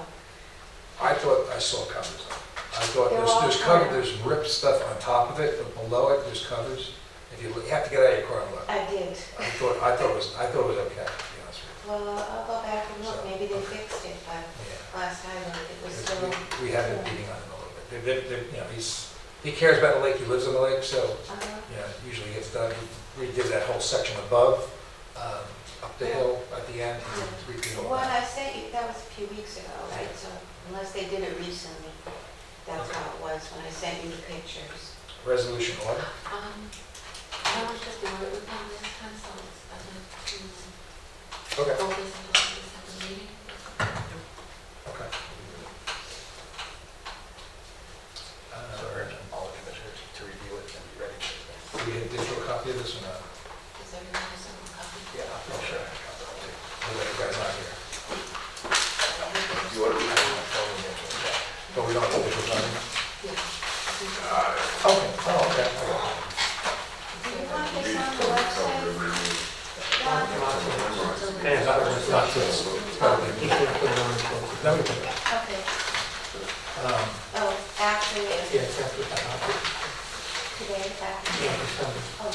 I thought I saw covers on it. I thought They're all there's covered. there's ripped stuff on top of it, but below it, there's covers. If you have to get out of your car and look. I did. I thought it was okay, to be honest with Well, I'll go back and look, So, maybe they fixed it, but you. last I looked, it was Yeah. still. We have been beating on him a little bit. He cares about the lake, he lives on the lake, so, usually gets done. He redid that whole section above, up the hill at the end. He redid The all one that. I sent you, that was a few weeks ago, right? So unless they did it recently, that's how it was when I sent you the pictures. Resolution order. I was just worried with them this time, so I'm going to Okay. focus on the second meeting. Okay. So urge all the commissioners to review it and be ready. Do we have a digital copy of this or not? Does everyone have some copy? Yeah, I'm sure. Oh, after, Yeah, it's after that. today, after. Yeah, December. Oh,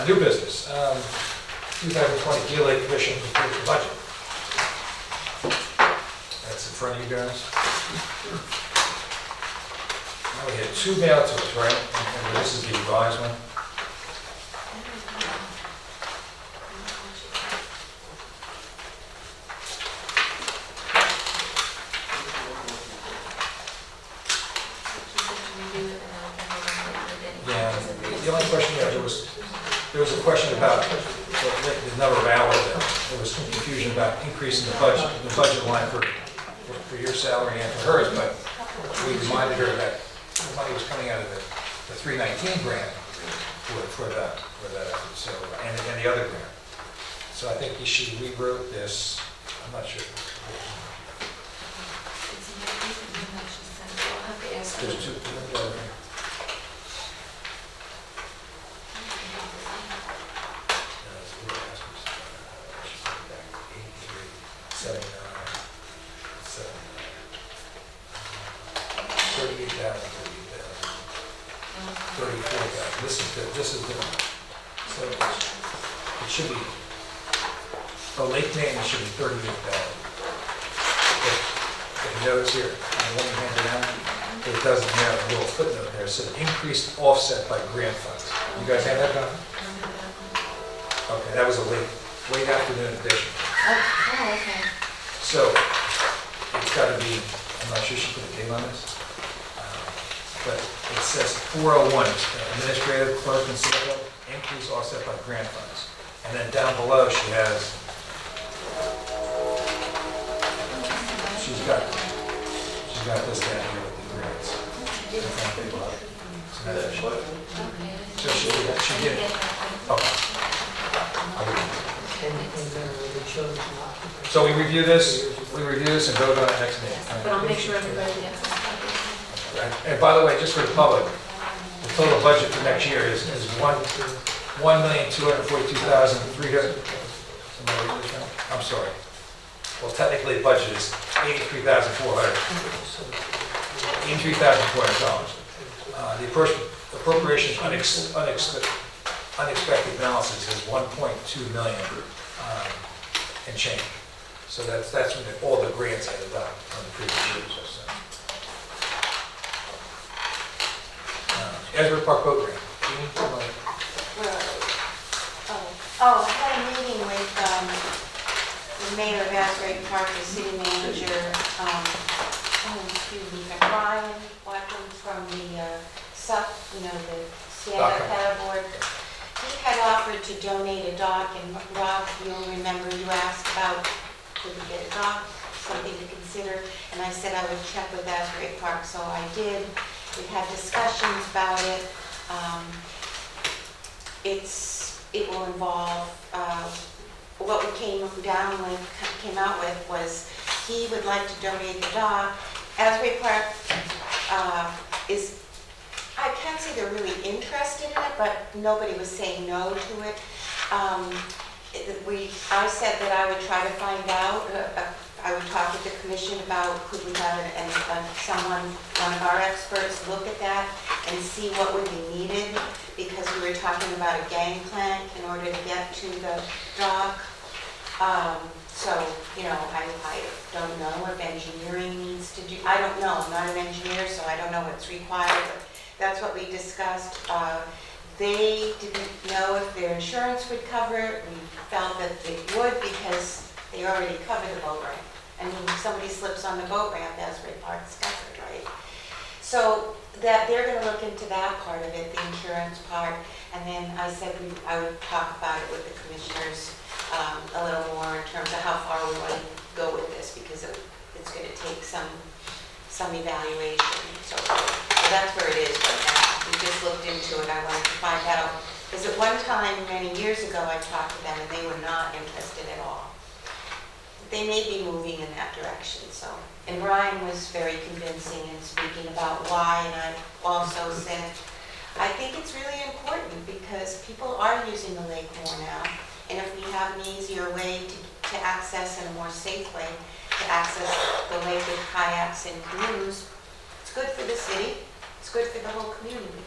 okay. New business, 2020 DLA Commission approved the budget. That's in front of you guys. Now we had 2 mailed to us, right? And this is the revised one. Yeah, the only question there was a question about the number of hours. There was some confusion about increasing the budget line for your salary and for hers, but we reminded her that the money was coming out of the 319 grant for that effort, so, and the other grant. So I think she rewrote this, I'm not sure. There's 2. This is different. So it should be, the lake name should be 38,000. If you notice here, on the one you handed down, it doesn't have a little footnote there. It said increased offset by grant funds. You guys have that copy? Okay, that was a late afternoon edition. Oh, okay. So it's got to be, I'm not sure she put a date on this. But it says 401, administrative clerk and CFO, increase offset by grant funds. And then down below, she's got this down here with the grants. So she did it. Okay. So we review this and vote on it next meeting. But I'll make sure everybody gets it. And by the way, just for the public, the total budget for next year is $1,242,300. I'm sorry. Well, technically, the budget is $83,400. $83,400. The appropriations unexpected balances is 1.2 million and change. So that's when all the grants added up on the previous years. So. Asbury Park Boat Ramp. I had a meeting with the mayor of Asbury Park, the city manager, Ryan Watkins from the the stand-up paddleboard. He had offered to donate a dock, and Rob, you'll remember you asked about could we get a dock, something to consider, and I said I would check with Asbury Park, so I did. We had discussions about it. It will involve, what we came out with was he would like to donate the dock. Asbury Park I can't say they're really interested in it, but nobody was saying no to it. I said that I would try to find out, I would talk with the commission about could we have one of our experts look at that and see what would be needed, because we were talking about a gangplank in order to get to the dock. So, I don't know if engineering needs to do, I don't know, I'm not an engineer, so I don't know what's required, but that's what we discussed. They didn't know if their insurance would cover it. We felt that it would because they already covered the boat ramp. And when somebody slips on the boat ramp, Asbury Park's covered, right? So that they're going to look into that part of it, the insurance part. And then I said I would talk about it with the commissioners a little more in terms of how far we want to go with this, because it's going to take some evaluation. So that's where it is right now. We just looked into it. I wanted to find out, because at one time, many years ago, I talked to them and they were not interested at all. They may be moving in that direction, so. And Ryan was very convincing in speaking about why, and I also said, I think it's really important because people are using the lake more now, and if we have an easier way to access and a more safe way to access the lake with kayaks and canoes. It's good for the city, it's good for the whole community.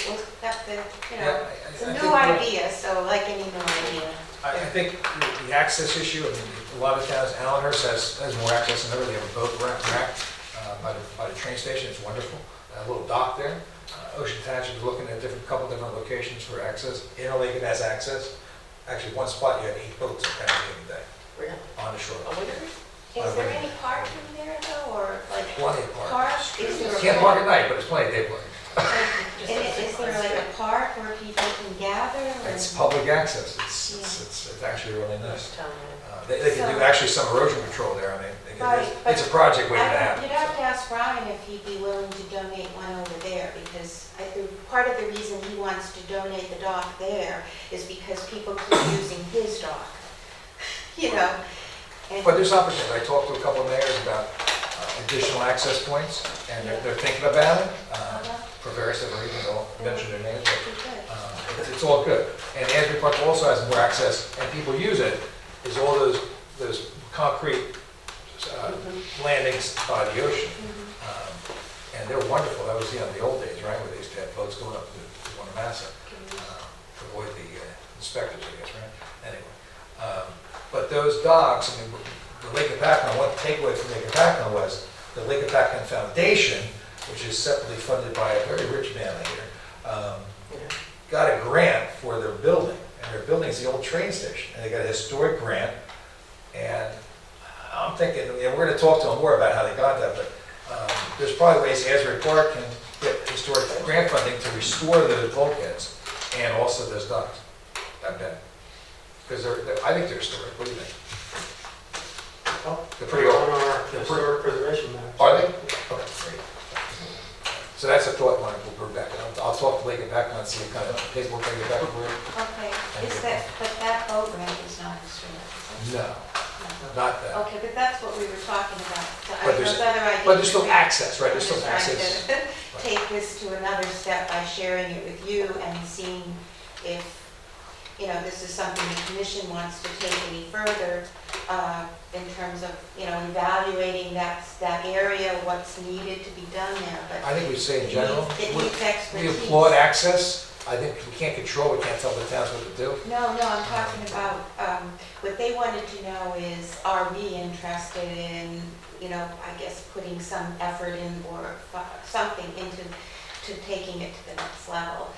We'll have to, you know, Yeah, it's a I new think- idea, so like any new idea. I think the access issue, I mean, a lot of towns, Allenhurst has more access than ever. They have a boat rack by the train station, it's wonderful. A little dock there. Ocean Township is looking at couple different locations for access. Interlake has access. Actually, one spot you had 8 boats at any given day Really? on the shore. Is there any parking there though, or like Plenty of parking. park? Is there a Can't park at night, but it's plenty of day parking. And is there like a park where people can gather? or- It's public access. It's actually really nice. Town, They can do actually some erosion control there. I mean, Right, it's a project waiting to I don't- happen. You'd have to ask Brian if he'd be willing to donate one over there, because part of the reason he wants to donate the dock there is because people keep using his dock, you know? and- But there's opportunity. I talked to a couple of mayors about additional access points, and they're thinking about it for various different reasons. I'll mention their names, but it's all good. And Asbury Park also has more access, and people use it, is all those concrete landings by the ocean. And they're wonderful. That was, the old days, right, where they used to have boats going up to Wanamassa to avoid the inspectors, I guess, right? Anyway, but those docks, I mean, the Lake of Packman, one takeaway from Lake of Packman was the Lake of Packman Foundation, which is separately funded by a very rich man here, got a grant for their building. And their building is the old train station. And they got a historic grant. And I'm thinking, we're going to talk to them more about how they got that, but there's probably ways Asbury Park can get historic grant funding to restore those bulkheads and also those docks. I bet. Because I think they're historic. What do you think? They're pretty old. On our historic preservation map. Are they? Okay, great. So that's a thought line we'll bring back. I'll talk to Lake and Packman and see what kind of paperwork I can get back for you. Okay, but that boat ramp is not historic, is it? No, not that. Okay, but that's what we were talking about. But there's- Those other ideas. But there's still access, right? There's still I'm just access. trying to take this to another step by sharing it with you and seeing if, this is something the commission wants to take any further in terms of, evaluating that area, what's needed to be done there, but I think we say in general, it needs we expertise. applaud access. I think we can't control, we can't tell the towns what to do. No, I'm talking about, what they wanted to know is, are we interested in, I guess, putting some effort in or something into taking it to the next level.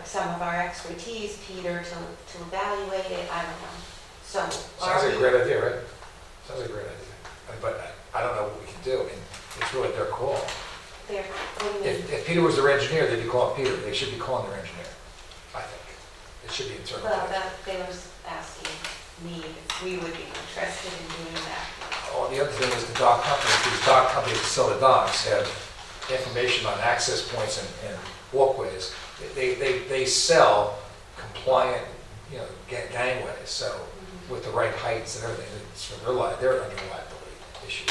Some of our expertise, Peter, to evaluate it, I don't know. So are Sounds like a we? great idea, right? Sounds like a great idea. But I don't know what we can do. I mean, it's really their call. What do you mean? If Peter was their engineer, they'd be calling Peter. They should be calling their engineer, I think. It should be internal. Well, they was asking me if we would be interested in doing that. Oh, the other thing is the dock companies, these dock companies that sell the docks have information on access points and walkways. They sell compliant, gangways, so with the right heights and everything, it's for they're under liability issue.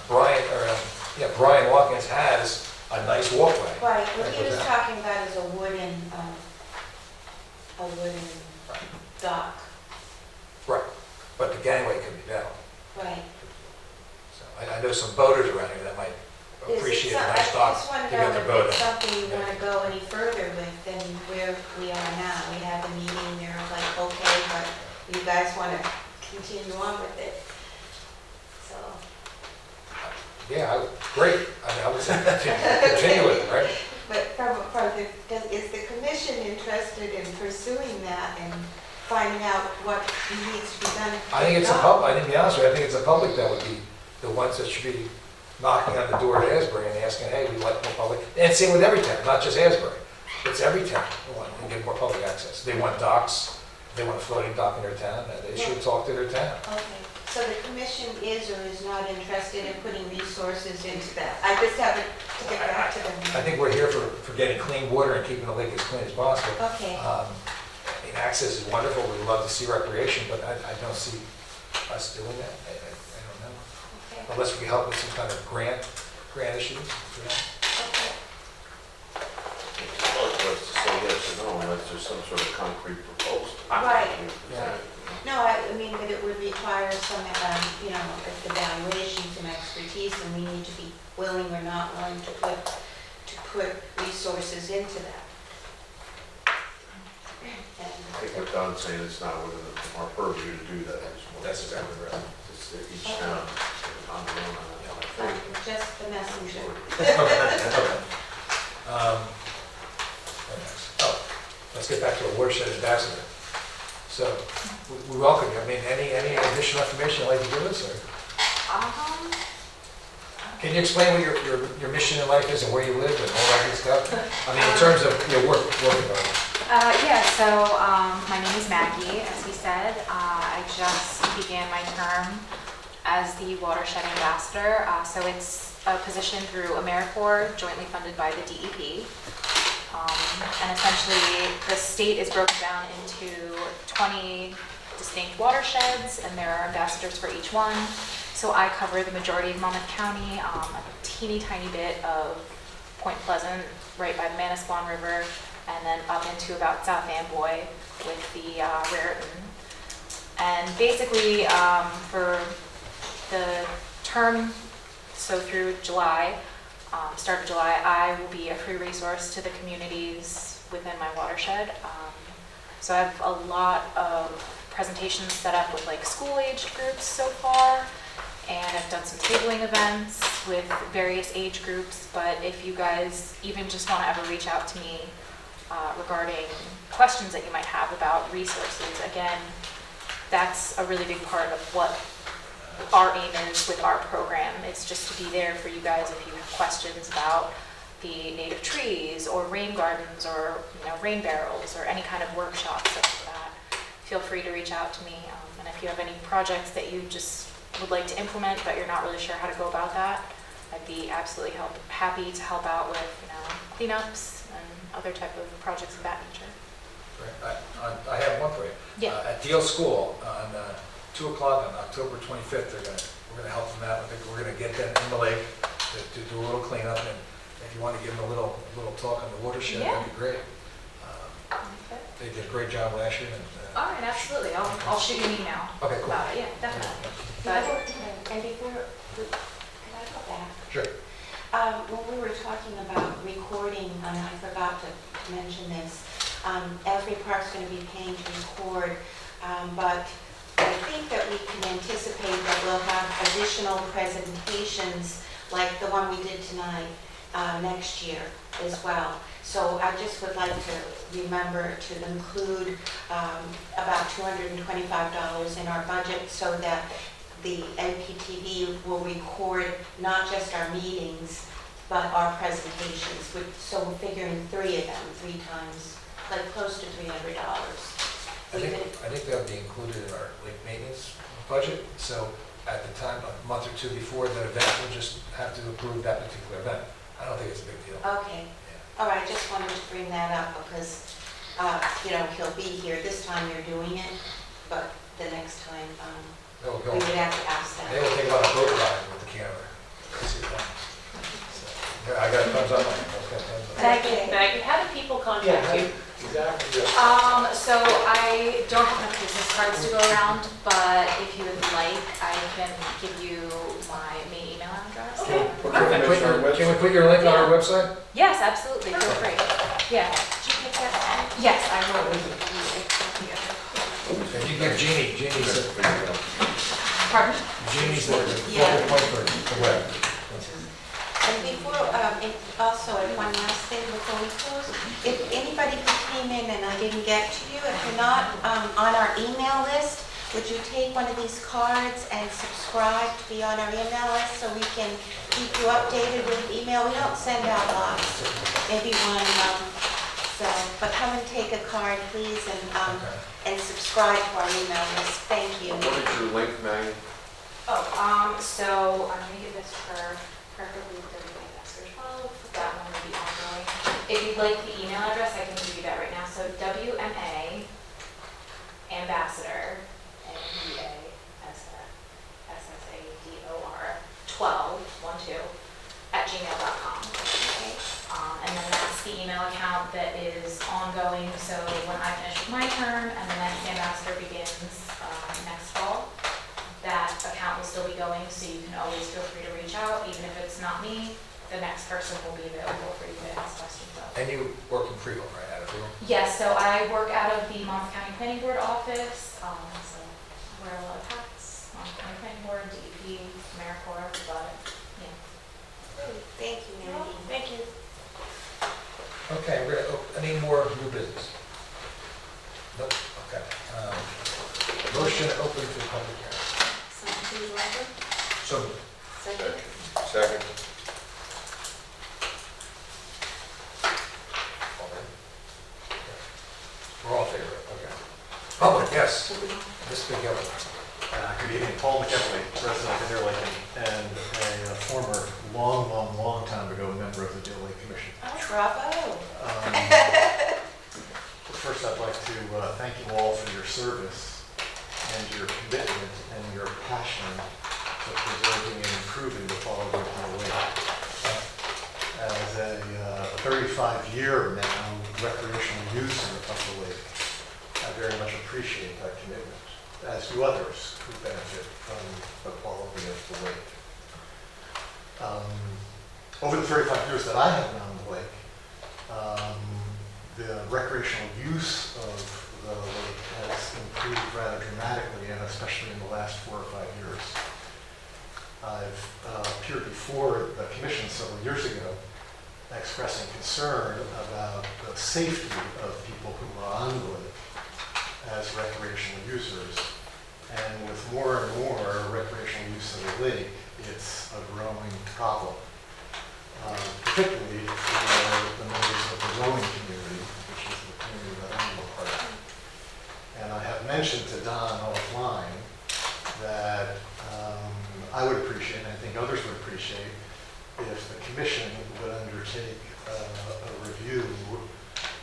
Right? Brian Watkins has a nice walkway. Right, what he was Right. talking about is a wooden dock. Right, but the gangway could be metal. Right. So I know some boaters around here that might appreciate a nice dock I just want to to get know their if boat it's in. something you want to go any further with than where we are now. We had the meeting, they're like, okay, but you guys want to continue on with it. So, Yeah, great. I would say continue with it, right? but is the commission interested in pursuing that and finding out what needs to be done? I think it's I think, to be honest with you, I think it's the public that would be the ones that should be knocking on the door at Asbury and asking, hey, we'd like more public. And same with every town, not just Asbury. It's every town who want to get more public access. They want docks, they want a floating dock in their town, and they should talk to their town. Okay, so the commission is or is not interested in putting resources into that? I just have to get back to them. I think we're here for getting clean water and keeping the lake as clean as possible. Okay. I mean, access is wonderful, we'd love to see recreation, but I don't see us doing that. I don't know. Okay. Unless we help with some kind of grant issues. Okay. Well, it's to say yes or no, unless there's some sort of concrete proposal. Right. Yeah. No, I mean, but it would require some, evaluation, some expertise and we need to be willing or not willing to put resources into that. I think what Don's saying, it's not within our purview to do that. That's exactly right. It's each town on their own. I'm just the messenger. Oh, let's get back to a watershed ambassador. So, we welcome you. I mean, any additional information you'd like to give us, or? Can you explain what your mission in life is and where you live and all that good stuff? I mean, in terms of your work environment. Yeah, so my name is Maggie, as he said. I just began my term as the watershed ambassador. So it's a position through AmeriCorps, jointly funded by the DEP. And essentially, the state is broken down into 20 distinct watersheds, and there are ambassadors for each one. So I cover the majority of Monmouth County, a teeny tiny bit of Point Pleasant, right by the Manasquan River, and then up into about South Amboy with the Raritan. And basically, for the term, so through July, start of July, I will be a free resource to the communities within my watershed. So I have a lot of presentations set up with like school-aged groups so far, and I've done some tabling events with various age groups. But if you guys even just want to ever reach out to me regarding questions that you might have about resources, again, that's a really big part of what our aim is with our program. It's just to be there for you guys if you have questions about the native trees or rain gardens or rain barrels or any kind of workshops such as that. Feel free to reach out to me. And if you have any projects that you just would like to implement but you're not really sure how to go about that, I'd be absolutely happy to help out with cleanups and other type of projects of that nature. Right. I have one for you. Yeah. At Deal School on 2 o'clock on October 25th, we're going to help them out. I think we're going to get them in the lake to do a little cleanup, and if you want to give them a little talk on the watershed, Yeah. that'd be great. They did a great job last year. And, All right, absolutely. I'll shoot you an email Okay, cool. about it. Yeah, definitely. And before, can I go back? Sure. When we were talking about recording, and I forgot to mention this, Asbury Park's going to be paying to record, but I think that we can anticipate that we'll have additional presentations like the one we did tonight next year as well. So I just would like to remember to include about $225 in our budget so that the APTV will record not just our meetings, but our presentations. So we're figuring 3 of them, 3 times, like close to $300. I think that'll be included in our lake maintenance budget. So at the time, a month or 2 before that event, we'll just have to approve that particular event. I don't think it's a big deal. Okay. All right, I just wanted to bring that up because, he'll be here. This time you're doing it, but the next time, we would have to ask that. They will take about a boat ride with the camera. See what happens. So, I got thumbs up on it. Maggie, how do people contact you? Exactly. So I don't have enough business cards to go around, but if you would like, I can give you my main email address. Can we put your link on our website? Yes, absolutely, feel free. Yeah. Did you pick that? Yes, I will. And you give Jeannie's Pardon? the focal point for the web. And before, also, one last thing before we close, if anybody who came in and I didn't get to you, if you're not on our email list, would you take one of these cards and subscribe to be on our email list so we can keep you updated with email? We don't send out lots, maybe one, but come and take a card, please, and subscribe to our email list. Thank you. What is your link, Maggie? So I'm gonna give this for preferably 30-12. That one will be ongoing. If you'd like the email address, I can give you that right now. So WMA ambassador, ambassador 12 @gmail.com. Okay. And then that's the email account that is ongoing. So when I finish with my term and the next ambassador begins next fall, that account will still still be going, so you can always feel free to reach out, even if it's not me, the next person will be available for you to ask questions of. And you work in Freehold, right, out of Freehold? Yes, so I work out of the Monmouth County Planning Board office, so I wear a lot of hats, Monmouth County Planning Board, DEP, AmeriCorps, about it, yeah. Thank you, Mandy. Thank you. Okay, we're gonna, any more new business? Nope, okay. Motion open to public hearing. So, Second. Second. we're all in favor, okay. Public, yes. Mr. Gillen. Good evening, Paul McKinley, resident of Deer Lake and a former, long time ago member of the Deer Lake Commission. Bravo. First, I'd like to thank you all for your service and your commitment and your passion to preserving and improving the quality of Deer Lake. As a 35-year now recreational user of the lake, I very much appreciate that commitment, as do others who benefit from the quality of the lake. Over the 35 years that I have known the lake, the recreational use of the lake has improved rather dramatically, and especially in the last 4 or 5 years. I've appeared before the commission several years ago expressing concern about the safety of people who are on the lake as recreational users. And with more and more recreational use of the lake, it's a growing problem, particularly for the members of the rowing community, which is the community that I'm a part of. And I have mentioned to Don offline that I would appreciate, and I think others would appreciate, if the commission would undertake a review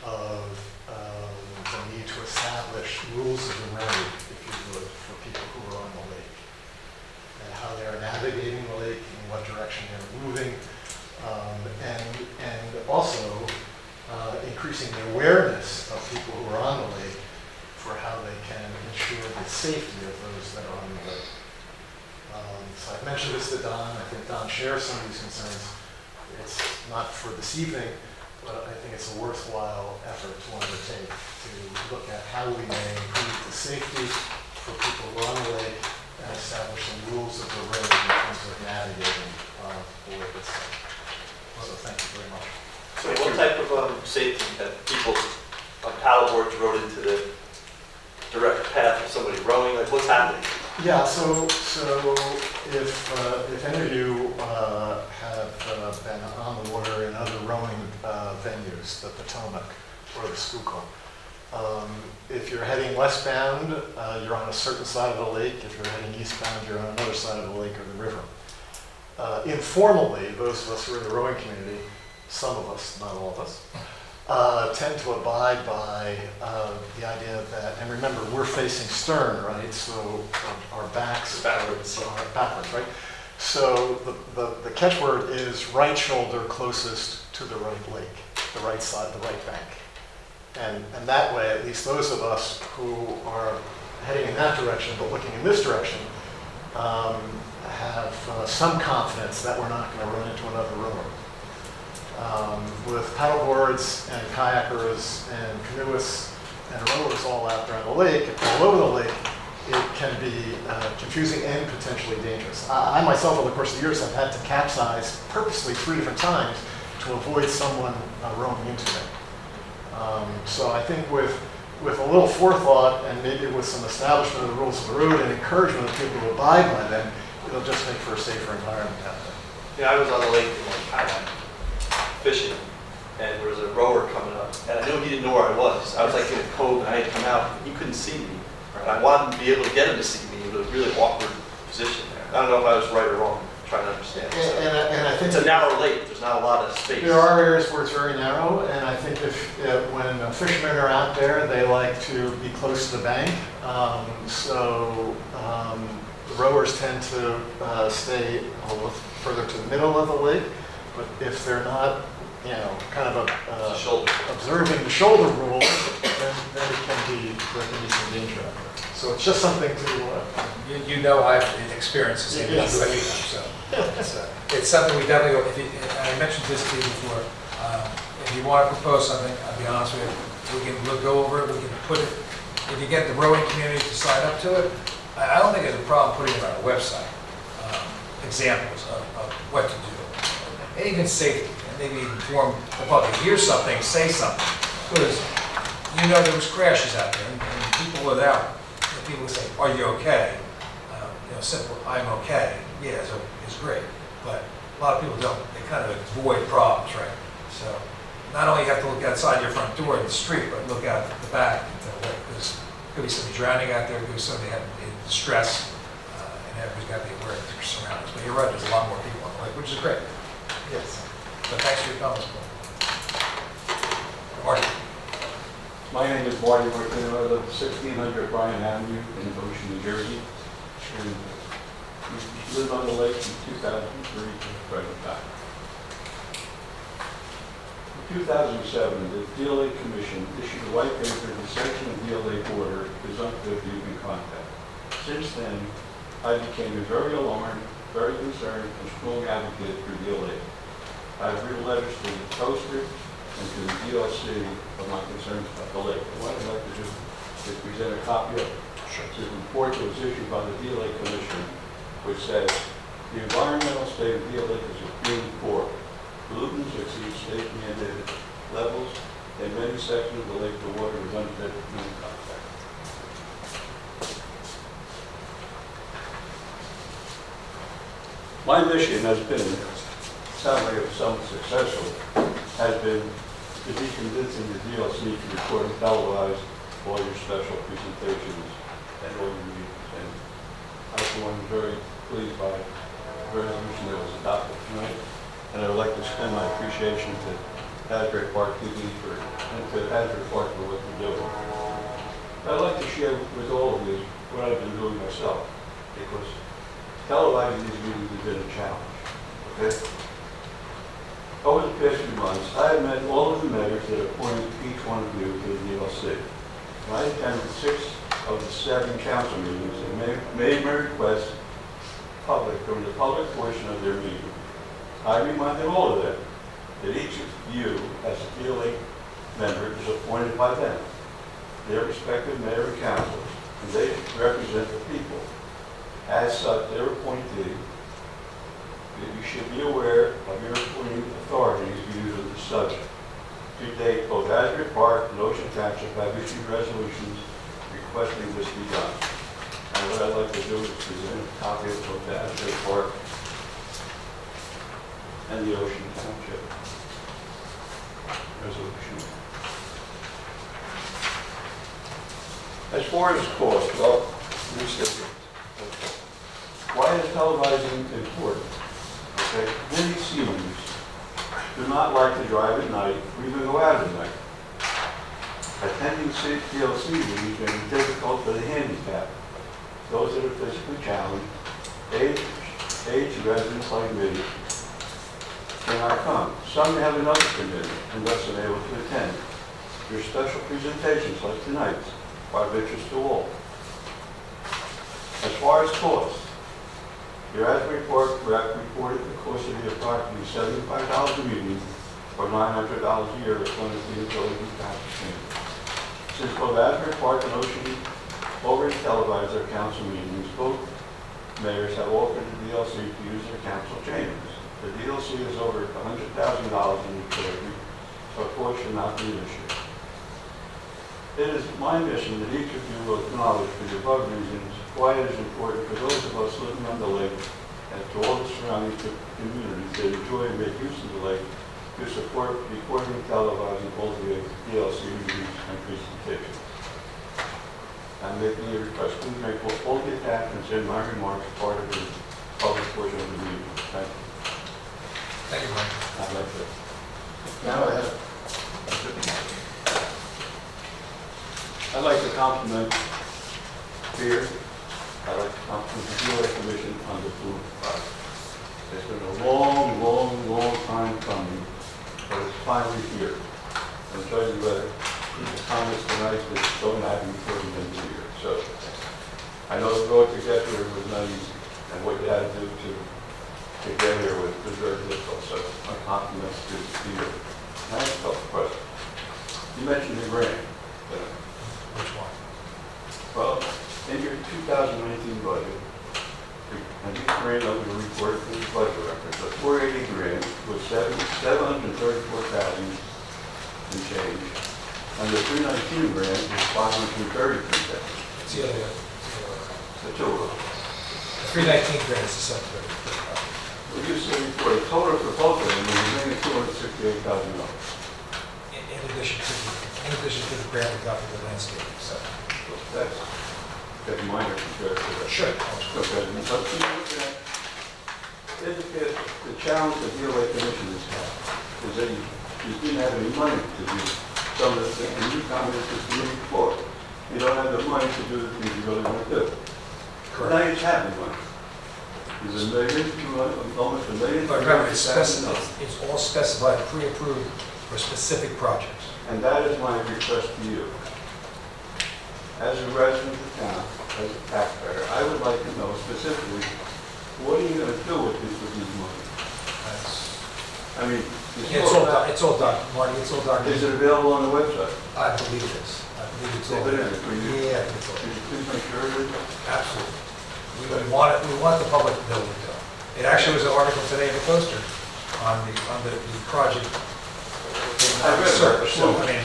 of the need to establish rules of the road, if you would, for people who are on the lake, and how they are navigating the lake, in what direction they're moving, and also increasing the awareness of people who are on the lake for how they can ensure the safety of those that are on the lake. So I've mentioned this to Don. I think Don shares some of these concerns. It's not for this evening, but I think it's a worthwhile effort to undertake to look at how we may improve the safety for people who are on the lake and establish some rules of the road in terms of navigating the lake itself. So thank you very much. So what type of safety have people on paddleboards rode into the direct path of somebody rowing? Like, what's happening? Yeah, so if any of you have been on the water in other rowing venues, the Potomac or the Schuylkill, if you're heading westbound, you're on a certain side of the lake. If you're heading eastbound, you're on another side of the lake or the river. Informally, those of us who are in the rowing community, some of us, not all of us, tend to abide by the idea that, and remember, we're facing stern, right? So our backs are backwards, right? So the catchword is right shoulder closest to the right lake, the right side, the right bank. And that way, at least those of us who are heading in that direction but looking in this direction have some confidence that we're not going to run into another rower. With paddleboards and kayakers and canoeists and rowers all out there on the lake, all over the lake, it can be confusing and potentially dangerous. I myself, over the course of the years, have had to capsize purposely 3 different times to avoid someone rowing into me. So I think with a little forethought and maybe with some establishment of the rules of the road and encouragement of people to abide by them, it'll just make for a safer environment out there. Yeah, I was on the lake in Thailand fishing, and there was a rower coming up, and I knew he didn't know where I was. I was like in a cove, and I had to come out, and he couldn't see me. And I wanted to be able to get him to see me. It was a really awkward position there. I don't know if I was right or wrong. I'm trying to understand. And I think it's a narrow lake. There's not a lot of space. There are areas where it's very narrow, and I think when fishermen are out there, they like to be close to the bank. Rowers tend to stay a little further to the middle of the lake. But if they're not, kind of observing the shoulder rule, then there can be some danger out there. So it's just something to you know I've experienced the same Yes. thing, so it's something we definitely, and I mentioned this to you before, if you want to propose something, I'll be honest with you, we can go over it, we can put it, if you get the rowing community to sign up to it, I don't think there's a problem putting it on our website, examples of what to do, and even safety, and maybe inform the public, here's something, say something, because you know there was crashes out there, and people without, people would say, are you okay? Simple, I'm okay, yeah, is great, but a lot of people don't, they kind of avoid problems, right? So not only you have to look outside your front door in the street, but look out the back, because there could be somebody drowning out there, could be somebody in distress, and everybody's got to be aware of their surroundings. But you're right, there's a lot more people on the lake, which is great. Yes. But thanks for your comments, Paul. Marty. My name is Marty Martin. I live at 1600 Bryan Avenue in Ocean, New Jersey. And we lived on the lake from 2003 to present time. In 2007, the DLA Commission issued a white paper. The section of DLA border is unfit for human contact. Since then, I became very alarmed, very concerned, and strong advocate for DLA. I have written letters to the coaster and to the DLC of my concerns about the lake. And what I'd like to do is present a copy of it. It's a report that was issued by the DLA Commission, which says the environmental state of DLA is extremely poor. Pollutants exceed state mandated levels. In many sections of the lake, the water is unfit for human contact. My mission has been, sounds like it was somewhat successful, has been to be convincing the DLC to record and televise all your special presentations and all your meetings. And I, for one, am very pleased by the resolution that was adopted tonight. And I would like to extend my appreciation to Asbury Park TV and to Asbury Park for what they're doing. I'd like to share with all of you what I've been doing myself, because televising these meetings has been a challenge. Okay? Over the past few months, I have met all of the mayors that appointed each one of you to the DLC. And I attended 6 of the 7 council meetings and made my requests public during the public portion of their meeting. I reminded all of them that each of you, as a DLA member, is appointed by them, their respective mayor and councilors, and they represent the people. As such, their appointee, that you should be aware of your appointing authorities viewed of the subject. To date, both Asbury Park and Ocean Township have issued resolutions requesting this be done. And what I'd like to do is present a copy of both the Asbury Park and the Ocean Township resolution. As far as cost, well, why is televising important? Okay, many seniors do not like to drive at night or even go out at night. Attending DLC meetings may be difficult for the handicapped, those that are physically challenged, aged residents like me cannot come. Some may have another commitment and thus unable to attend. Your special presentations like tonight's are of interest to all. As far as cost, your Asbury Park rep reported the cost to be approximately $75 a meeting or $900 a year according to the Village and Township standards. Since both Asbury Park and Ocean already televised their council meetings, both mayors have offered the DLC to use their council chambers. The DLC is over $100,000 in utility, so cost should not be an issue. It is my mission that each of you will acknowledge for the above reasons why it is important for those of us living on the lake and to all the surrounding communities that enjoy and make use of the lake to support recording and televising all the DLC meetings and presentations. I'm making a request. Please make all the attachments in my remarks part of the public portion of the meeting. Thank you. Thank you, Mike. I'd like to. Now I have. I'd like to compliment here. I'd like to compliment the DLA Commission on the food project. It's been a long time coming, but it's finally here. I'm telling you that the comments tonight is so happy before the end of the year. So I know the road to get here to get here was very difficult, so my compliments to you. I have a couple of questions. You mentioned the grant. Which one? Well, in your 2019 budget, and this grant that we reported for the budget record, the 480 grant was 734,000 and change, and the 319 grant was 533,000. It's the other, The total. the 319 grant is the 730. Well, you said for the total proposal, and the remaining $268,000. In addition to the grant we got for the landscaping, so. That's minor compared to that. Sure. Okay, but you look at, the challenge the DOA commission has had is that you didn't have any money to do some of the things, and you commented this year before. You don't have the money to do the things you really want to do. Correct. Now you have the money. There's $1 million, almost $1 million. But remember, it's all specified, pre-approved for specific projects. And that is my request to you. As a resident of the town, as a taxpayer, I would like to know specifically, what are you going to do with these money? I mean, It's all done, Marty, it's all done. is it available on the website? I believe it is. I believe it's all. If it is, will you- Yeah, it's all. Could you please make sure it is? Absolutely. We want the public to know what we're doing. It actually was an article today in the Poster on the project. I read it. So, I mean,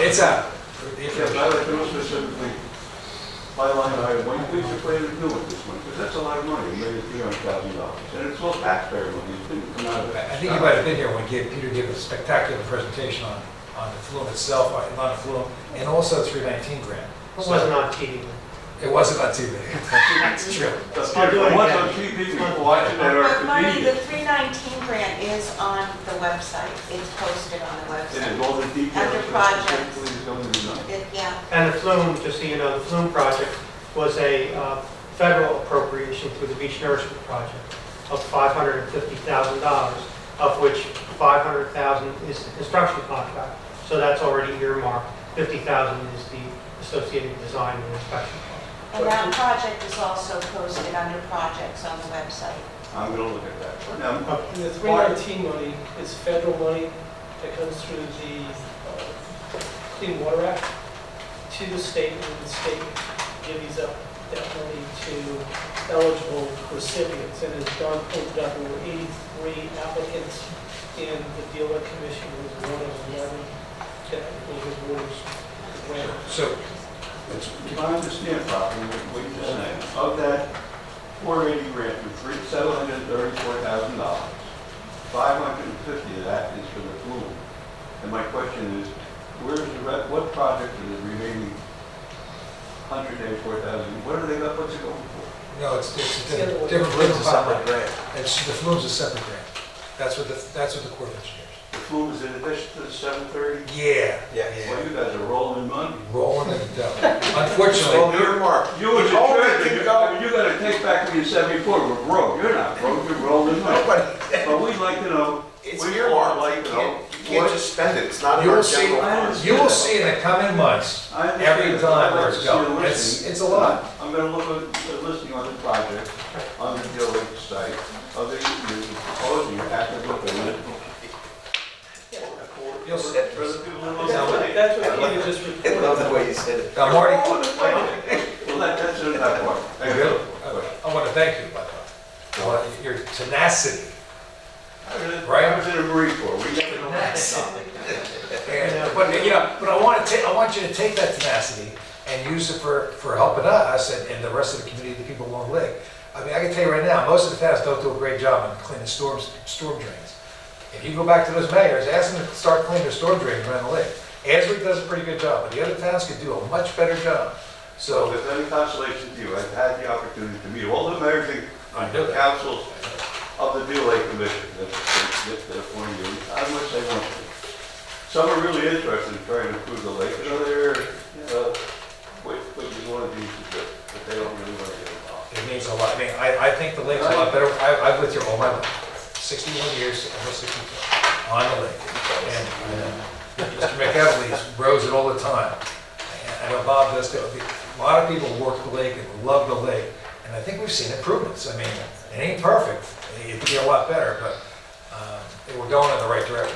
it's out. The Yes, information. I'd like to know specifically, by line item, what you plan to do with this money? Because that's a lot of money, $1,300,000. And it's all taxpayer money, it didn't come out of it. I think you might have been here when Peter gave a spectacular presentation on the flume itself, on the flume, and also the 319 grant. It wasn't on TV. It wasn't on TV. That's true. That's I'll do it what's again. on TV, people watching that are But Marty, the convenient. 319 grant is on the website. It's posted on the It website. is all the details. Under projects. Specifically is going to be done. Yeah. And the flume, just so you know, the flume project was a federal appropriation through the beach nourishment project of $550,000, of which $500,000 is the construction contract. So that's already earmarked. $50,000 is the associated design and inspection cost. And that project is also posted under projects on the website. I'm going to look at that. Now, And the 319 money is federal money that comes through the Clean Water Act to the state, and the state divvies up that money to eligible recipients. And it's done, opened up over 83 applicants, and the DOA commission was one of 11 that was awarded the grant. So, if I understand properly what you're just saying, of that 480 grant for $734,000, 550 of that is for the flume. And my question is, what project are the remaining 184,000? What are they, what's it going for? no, it's different. It's a separate grant. The flume's a separate grant. That's what the Corps of Engineers. The flume is in addition to the 730? Yeah. Well, you guys are rolling in money. Rolling in the dough. Unfortunately, You as a treasurer, you gotta take back what you said before, we're broke. You're not broke, you're rolling in money. But we'd like to know, It's we earmarked, would like to know. you can't just spend it, it's not in you our will see, general fund. you will see in the coming months, I understand every that, but I'd dime like where to it's see a going. listing. It's a lot. I'm gonna look at the listing on the project, on the DOA site, of the, you're proposing, you're actively doing it. You'll see. For the people in That's Los what that's what Peter just I reported. love the way you said it. Now, Marty, Well, that's in that part. I want to thank you, by the way. I want your tenacity. I was in a Marine Corps, we never know that. But I want you to take that tenacity and use it for helping us and the rest of the community, the people along the lake. I mean, I can tell you right now, most of the towns don't do a great job in cleaning storm drains. If you go back to those mayors, ask them to start cleaning their storm drains around the lake. Asbury does a pretty good job, but the other towns could do a much better job. So So, if any consolation to you, I've had the opportunity to meet all the mayors I and know that. councils of the DOA commission that are forming you. I must say one thing. Some are really interested in trying to improve the lake, and others, what you want to do to do, but they don't really want to get involved. it means a lot. I mean, I think the lake's a lot better. I've lived here all my life, 61 years, almost 62, on the lake. And Mr. McEvely rows it all the time. And I know Bob does too. A lot of people work the lake and love the lake, and And I think we've seen improvements. I mean, it ain't perfect, it could be a lot better, but we're going in the right direction.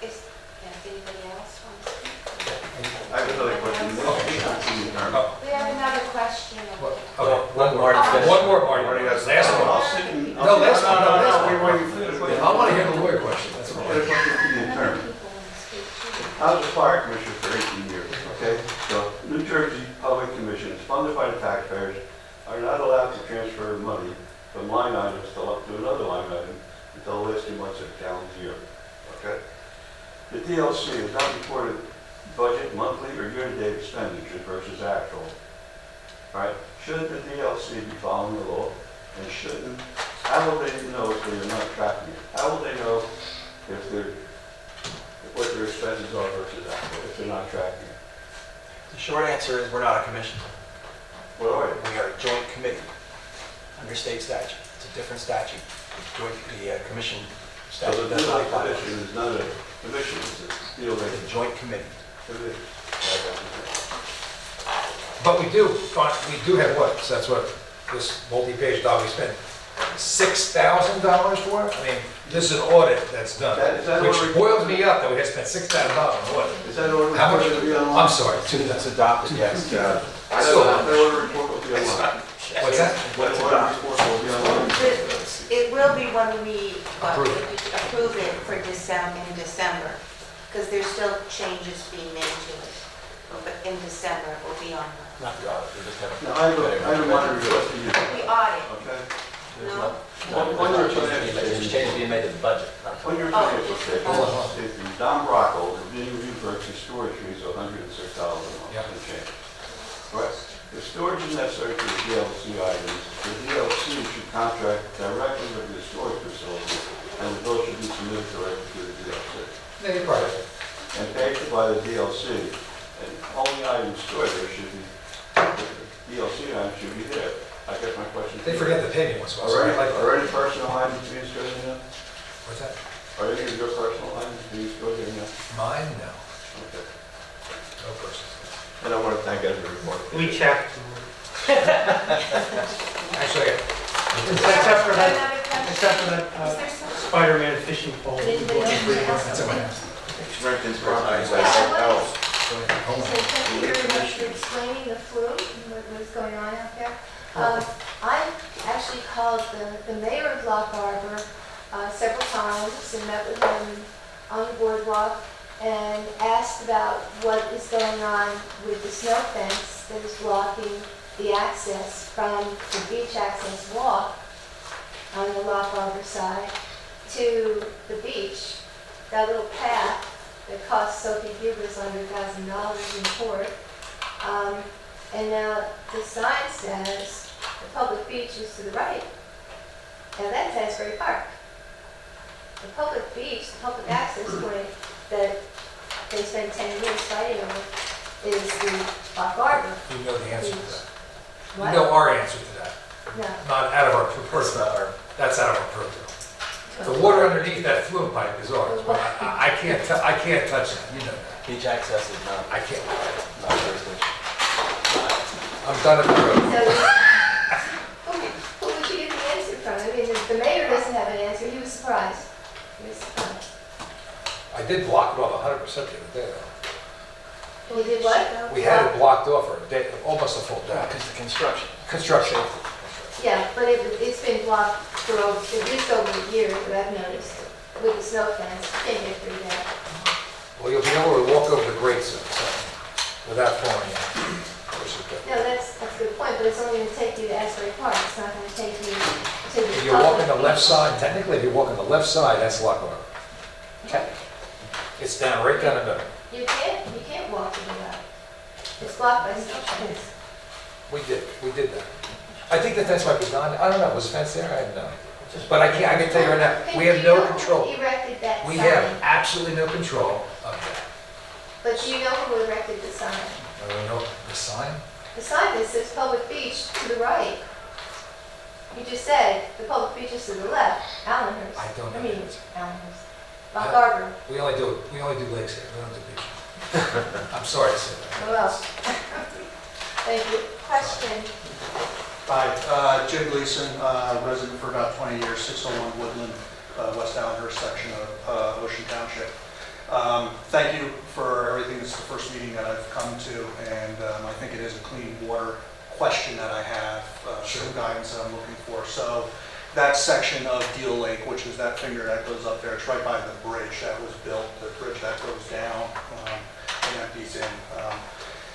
Anybody else want to speak? I have another question. We have another question. Okay, One more. one more, Marty. Last one. I'll sit and- No, last one, no, last one. Wait, wait, I want to hear the lawyer question, that's all. Get a question for the attorney. I was a fire commissioner for 18 years, okay? So New Jersey Public Commissions, funded by the taxpayers, are not allowed to transfer money from line items to another line item until the last 2 months of the calendar year, okay? The DLC has not reported budget, monthly, or year-to-date expenditures versus actual, right? Shouldn't the DLC be following the law? And shouldn't, how will they know if they're not tracking it? How will they know if they're, what their expenses are versus actual, if they're not tracking it? The short answer is we're not a commission. What are they? We are a joint committee under state statute. It's a different statute. The commission So statute the does not apply. commission is not a commission, it's a deal It's a with joint committee. it. But we do have what? So that's what this multi-page doc we spent $6,000 for? I mean, this is an audit that's done, Is that which already- boils me up that we had spent $6,000 on audit. Is that order How much? report to be online? I'm sorry, It's adopted, yes. I still, That order report will be online. what's that? That order report will be online. It will be when we Approve it. approve it for December, in December, because there's still changes being made to it. But in December, it will be on Not the audit, we just have a. Now, I have a minor request to you, the audit. okay? There's No. On your financial There's statement, changes being made to the budget. on your financial statement, it's the Don Brocco, the being reimbursed for storage fees of $106 a month Yep. and change. Right? The storage is necessary for the DLC items. The DLC should contract directly with the storage facility, and the bill should be submitted directly to the DLC. No, you're right. And paid for by the DLC, and only items stored there should be, the DLC items should be there. I guess my question. They forget to pay me once in a while. Are any personal items being stored in there? What's that? Are any of your personal items being stored in there? Mine? No. Okay. No person. And I want to thank Asbury for it. We checked. Actually, Except for that, Another question? except for that Is there some? Spider-Man fishing pole. that's in my house. Strengthens properties Yeah, like I ours. So thank you very much for explaining the flume and what was going on out there. I actually called the mayor of Lock Harbor several times and met with him on the boardwalk and asked about what is going on with the snow fence that is blocking the access from the beach access walk on the Lock Harbor side to the beach. That little path that cost Sophie Hubers $100,000 in court. And now the sign says the public beach is to the right. Now that's Asbury Park. The public beach, the public access point that they spent 10 years fighting over is the Lock Harbor. You know the answer to that. What? You know our answer to that. No. Not out of our purview. That's out of our purview. The water underneath that flume pipe is ours, but I can't touch that, you know that. Beach access is not, I can't. not jurisdiction. I'm done at the road. So, who would you get the answer from? I mean, the mayor doesn't have an answer. He was surprised. He was surprised. I did block it off 100% the other day, though. You did what? We had it blocked off for a day, almost a full day. Because the construction. Construction. Yeah, but it's been blocked for at least over a year that I've noticed with the snow fence. You can't get through that. Well, you'll be able to walk over the grate soon, so, without falling in. Which is good. No, that's a good point, but it's only going to take you to Asbury Park. It's not going to take you to the. If you're walking the public left beach. side, technically, if you're walking the left side, that's Lock Harbor. It's down, right down the middle. You can't walk to the left. It's blocked by snow fence. We did that. I think the fence might be gone. I don't know, was the fence there? I don't know. But I can tell you right now, we have no control. Who erected that sign? We have absolutely no control of that. But do you know who erected the sign? I don't know, the sign? The sign that says public beach to the right. You just said the public beach is to the left, Allenhurst. I don't know. I mean, Allenhurst. Lock Harbor. We only do lakes here, we don't do beach. I'm sorry to say that. What else? Thank you. Question. Hi, Jim Gleason, resident for about 20 years, 601 Woodland, West Allenhurst section of Ocean Township. Thank you for everything. This is the first meeting that I've come to, and I think it is a clean water question that I have, some guidance that I'm looking for. So that section of Deal Lake, which is that finger that goes up there, it's right by the bridge that was built, the bridge that goes down and empties in.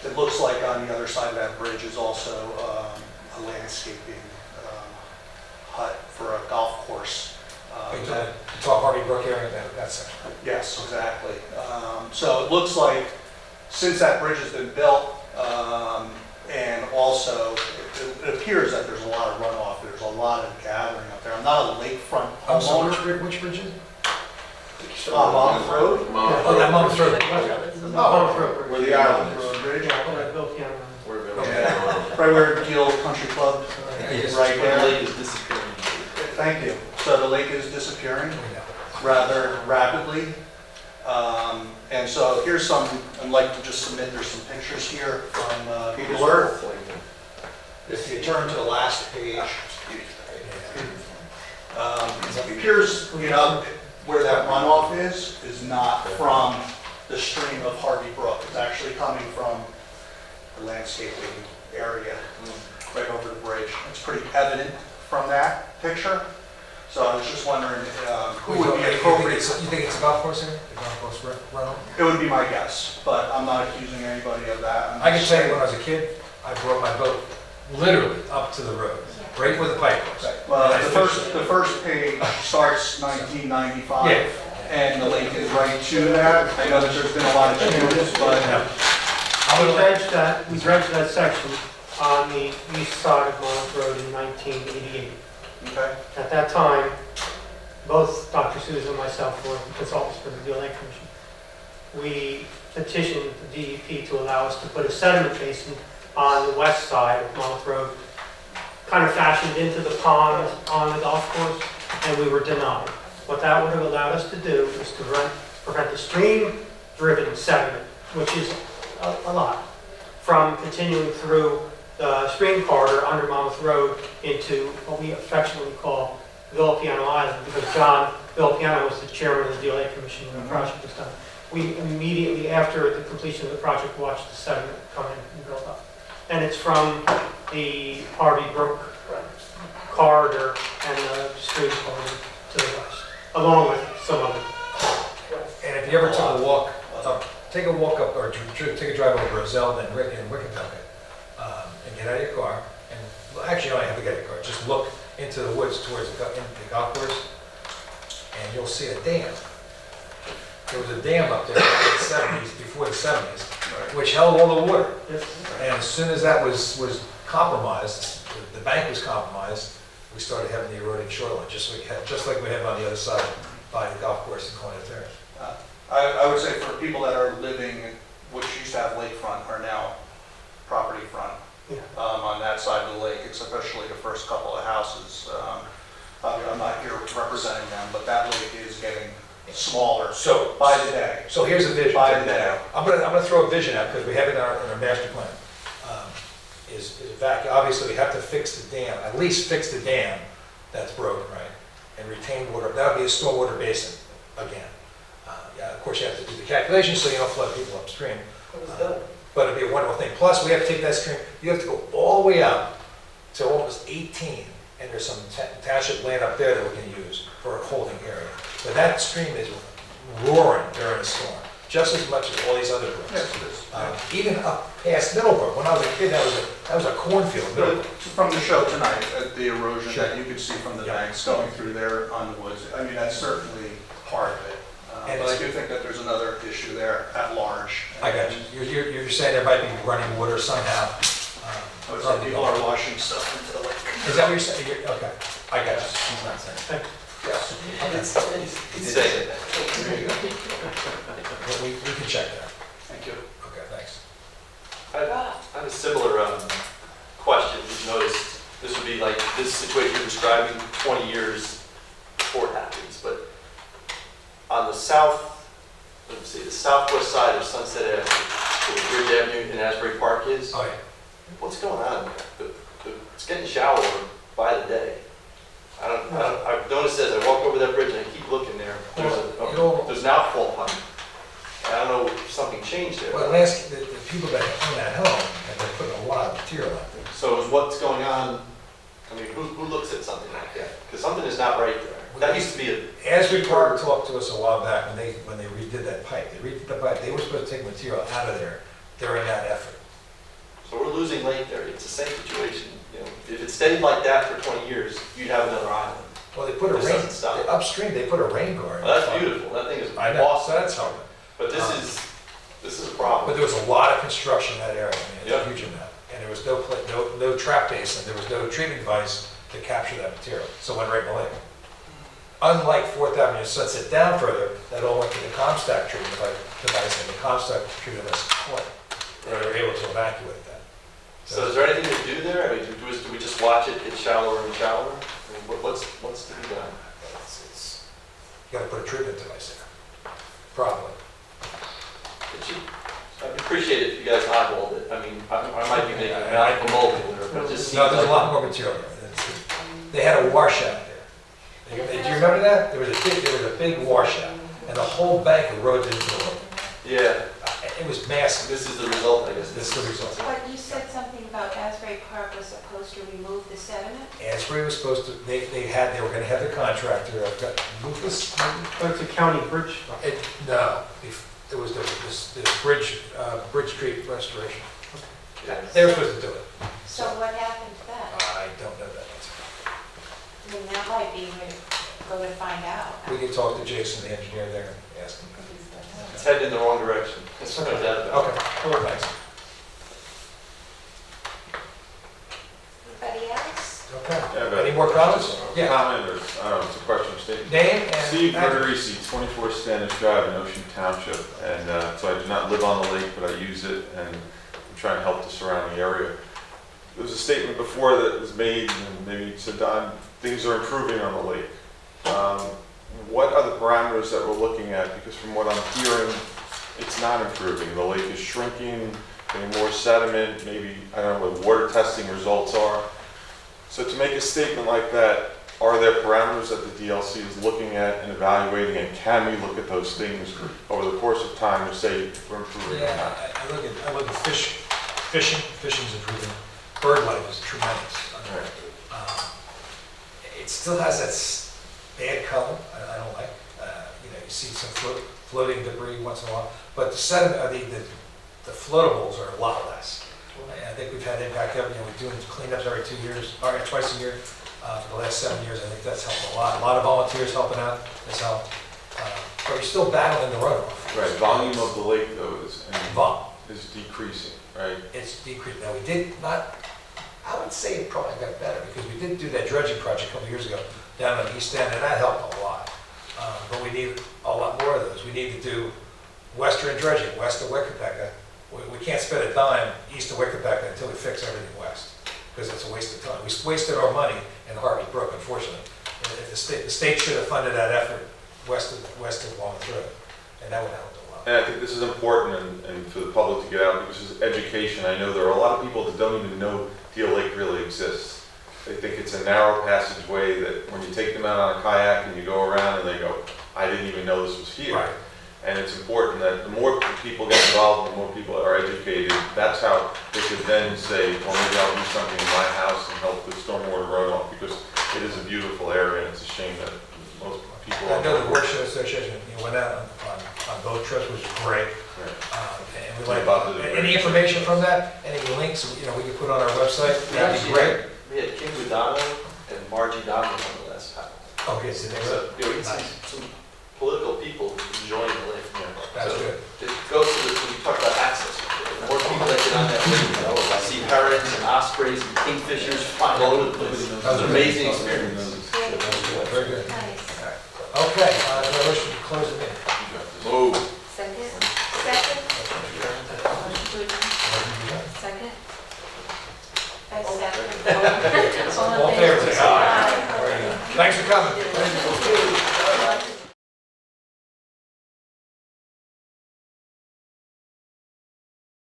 It looks like on the other side of that bridge is also a landscaping hut for a golf course. Talk Harvey Brook area, that section. Yes, exactly. So it looks like since that bridge has been built, and also it appears that there's a lot of runoff, there's a lot of gathering up there. I'm not a lakefront homeowner. Which bridge is it? Monmouth Road. Oh, that Monmouth Road. Monmouth Road. Where the island Road Bridge. Yeah, Bill Piano. Yeah. Right where Deal Country Club, right there. The lake is disappearing. Thank you. So the lake is disappearing rather rapidly. And so here's some, I'd like to just submit, there's some pictures here from Google Earth. If you turn to the last page, it appears, you know, where that runoff is not from the stream of Harvey Brook. It's actually coming from the landscaping area right over the bridge. It's pretty evident from that picture. So I was just wondering who would be appropriate. You think it's a golf course here? The golf course runoff? It would be my guess, but I'm not accusing anybody of that. I can tell you when I was a kid, I brought my boat literally up to the road, right where the pipe was. Well, the first page starts 1995, Yeah. and the lake is right to that. I know that there's been a lot of changes, but We dredged that section on the east side of Monmouth Road in 1988. okay. At that time, both Dr. Souza and myself were consultants for the Deal Lake Commission. We petitioned the DEP to allow us to put a sediment basin on the west side of Monmouth Road, kind of fashioned into the pond on the golf course, and we were denied. What that would have allowed us to do is to prevent the stream-driven sediment, which is a lot, from continuing through the stream corridor under Monmouth Road into what we affectionately call Villa Piano Island, because Villa Piano was the chairman of the Deal Lake Commission when the project was done. We immediately, after the completion of the project, watched the sediment come in and build up. And it's from the Harvey Brook corridor and the stream corridor to the west, along with some other. And if you ever took a walk up, take a drive over Roselle and Wickentucket, and get out of your car, and well, actually you don't have to get out of your car, just look into the woods towards the golf course, and you'll see a dam. There was a dam up there in the 70s, before the 70s, which held all the water. And as soon as that was compromised, the bank was compromised, we started having the eroding shoreline, just like we have on the other side by the golf course in Colonial Terrace. I would say for people that are living, which used to have lakefront, are now property front. On that side of the lake, especially the first couple of houses. I'm not here representing them, but that lake is getting smaller by the day. So here's a vision. By the day. I'm gonna throw a vision out because we have it in our master plan. Obviously, we have to fix the dam, at least fix the dam that's broken, right? And retain water. That would be a stormwater basin again. Of course, you have to do the calculations so you don't flood people upstream. But it'd be a wonderful thing. Plus, we have to take that stream, you have to go all the way up to almost 18, and there's some township land up there that we can use for a holding area. But that stream is roaring during a storm, just as much as all these other brooks. Yes, it is. Even up past Middlebrook, when I was a kid, that was a cornfield. But from the show tonight, the erosion that you could see from the banks going through there on the woods, I mean, that's certainly part of it. But I do think that there's another issue there at large. I got you. You're saying there might be running water somehow. I would say people are washing stuff into the lake. Is that what you're saying? Okay, I got you. He's not saying. Yes. He's saying it. We can check that. Thank you. Okay, thanks. I have a similar question. You've noticed this would be like this situation you're describing 20 years before it happens, but on the the southwest side of Sunset Avenue, where Bridge Avenue and Asbury Park is, Oh, yeah. what's going on? The it's getting shallower by the day. I've noticed as I walk over that bridge and I keep looking there, there's an outfall pipe. I don't know if something changed there. Well, last, the people that own that home, and they're putting a lot of material out there. So is what's going on, I mean, who looks at something like that? Because something is not right there. That used to be a, Asbury Park talked to us a while back when they redid that pipe. They redid the pipe, they were supposed to take material out of there during that effort. so we're losing lake there. It's the same situation. You know, if it stayed like that for 20 years, you'd have another island. Well, they put a This rain, doesn't stop. upstream, they put a rain guard. Well, that's beautiful. That thing is I know, awesome. so that's helping. But this is a problem. But there was a lot of construction in that area, I mean, it's Yeah. a huge amount. And there was no trap basin, there was no treatment device to capture that material, so it went right in the lake. Unlike Fourth Avenue Sunset down further, that all went to the Comstock treatment device, and the Comstock treated us point. They were able to evacuate that. So is there anything to do there? I mean, do we just watch it get shallower and shallower? I mean, what's to be done? You gotta put a treatment device there, probably. I'd appreciate it if you guys eyeballed it. I mean, I might be making a mouth of mobile there, but it just seems No, there's a like- lot more material there. They had a washout there. Do you remember that? There was a big washout, and the whole bank eroded into the lake. Yeah, It was massive. this is the result, I guess. This is the result. But you said something about Asbury Park was supposed to remove the sediment? Asbury was supposed to, they were gonna have the contractor, Lucas, But it's a county bridge. no, it was the Bridge Street restoration. Yeah. They were supposed to do it. So what happened to that? I don't know that. I mean, that might be where to go to find out. We can talk to Jason, the engineer there, and ask him. It's heading in the wrong direction. There's no doubt about it. Okay, cool, thanks. Anybody else? Okay, any more comments? Yeah. Comment, or, I don't know, it's a question or statement. Name and. Steve Verderisi, 24 Standish Drive in Ocean Township, and so I do not live on the lake, but I use it, and I'm trying to help the surrounding area. There was a statement before that was made, and maybe you said, Don, things are improving on the lake. What are the parameters that we're looking at? Because from what I'm hearing, it's not improving. The lake is shrinking, getting more sediment, maybe, I don't know what water testing results are. So to make a statement like that, are there parameters that the DLC is looking at and evaluating, and can we look at those things over the course of time to say if we're improving or Yeah, not? I look at fishing's improving, bird life is tremendous. It still has that bad color, I don't like. You see some floating debris once in a while, but the sediment, the floatables are a lot less. I think we've had impact, we're doing cleanups every 2 years, or twice a year, for the last 7 years. I think that's helped a lot. A lot of volunteers helping out, has helped. But we're still battling the runoff. Right, volume of the lake though is decreasing, right? It's decreased. Now, we did not, I would say it probably got better, because we did do that dredging project a couple years ago down on the east end, and that helped a lot. But we need a lot more of those. We need to do western dredging, west of Wickapeca. We can't spend a dime east of Wickapeca until we fix everything west, because it's a waste of time. We wasted our money and Harvey Brook, unfortunately. And if the state should have funded that effort west of Long Road, and that would help a lot. And I think this is important and for the public to get out, because this is education. I know there are a lot of people that don't even know Deal Lake really exists. They think it's a narrow passageway that when you take them out on a kayak and you go around and they go, I didn't even know this was here. Right. And it's important that the more people get involved, the more people are educated. That's how they could then say, well, maybe I'll do something in my house and help with stormwater runoff, because it is a beautiful area, and it's a shame that most people. I know the Watershed Association, went out on boat trips, which was great. And we like, any information from that, any links, we could put on our website, that'd be great. We had Kim Budano and Margie Donovan on the last panel. Okay, so they So, we had some political people enjoying the lake. That's So good. It goes to when you talk about access. The more people that get on that lake, I see herons and ospreys and kingfishers flying all over the place. It was an amazing experience. Very good. Nice. Okay, do I wish to close the meeting?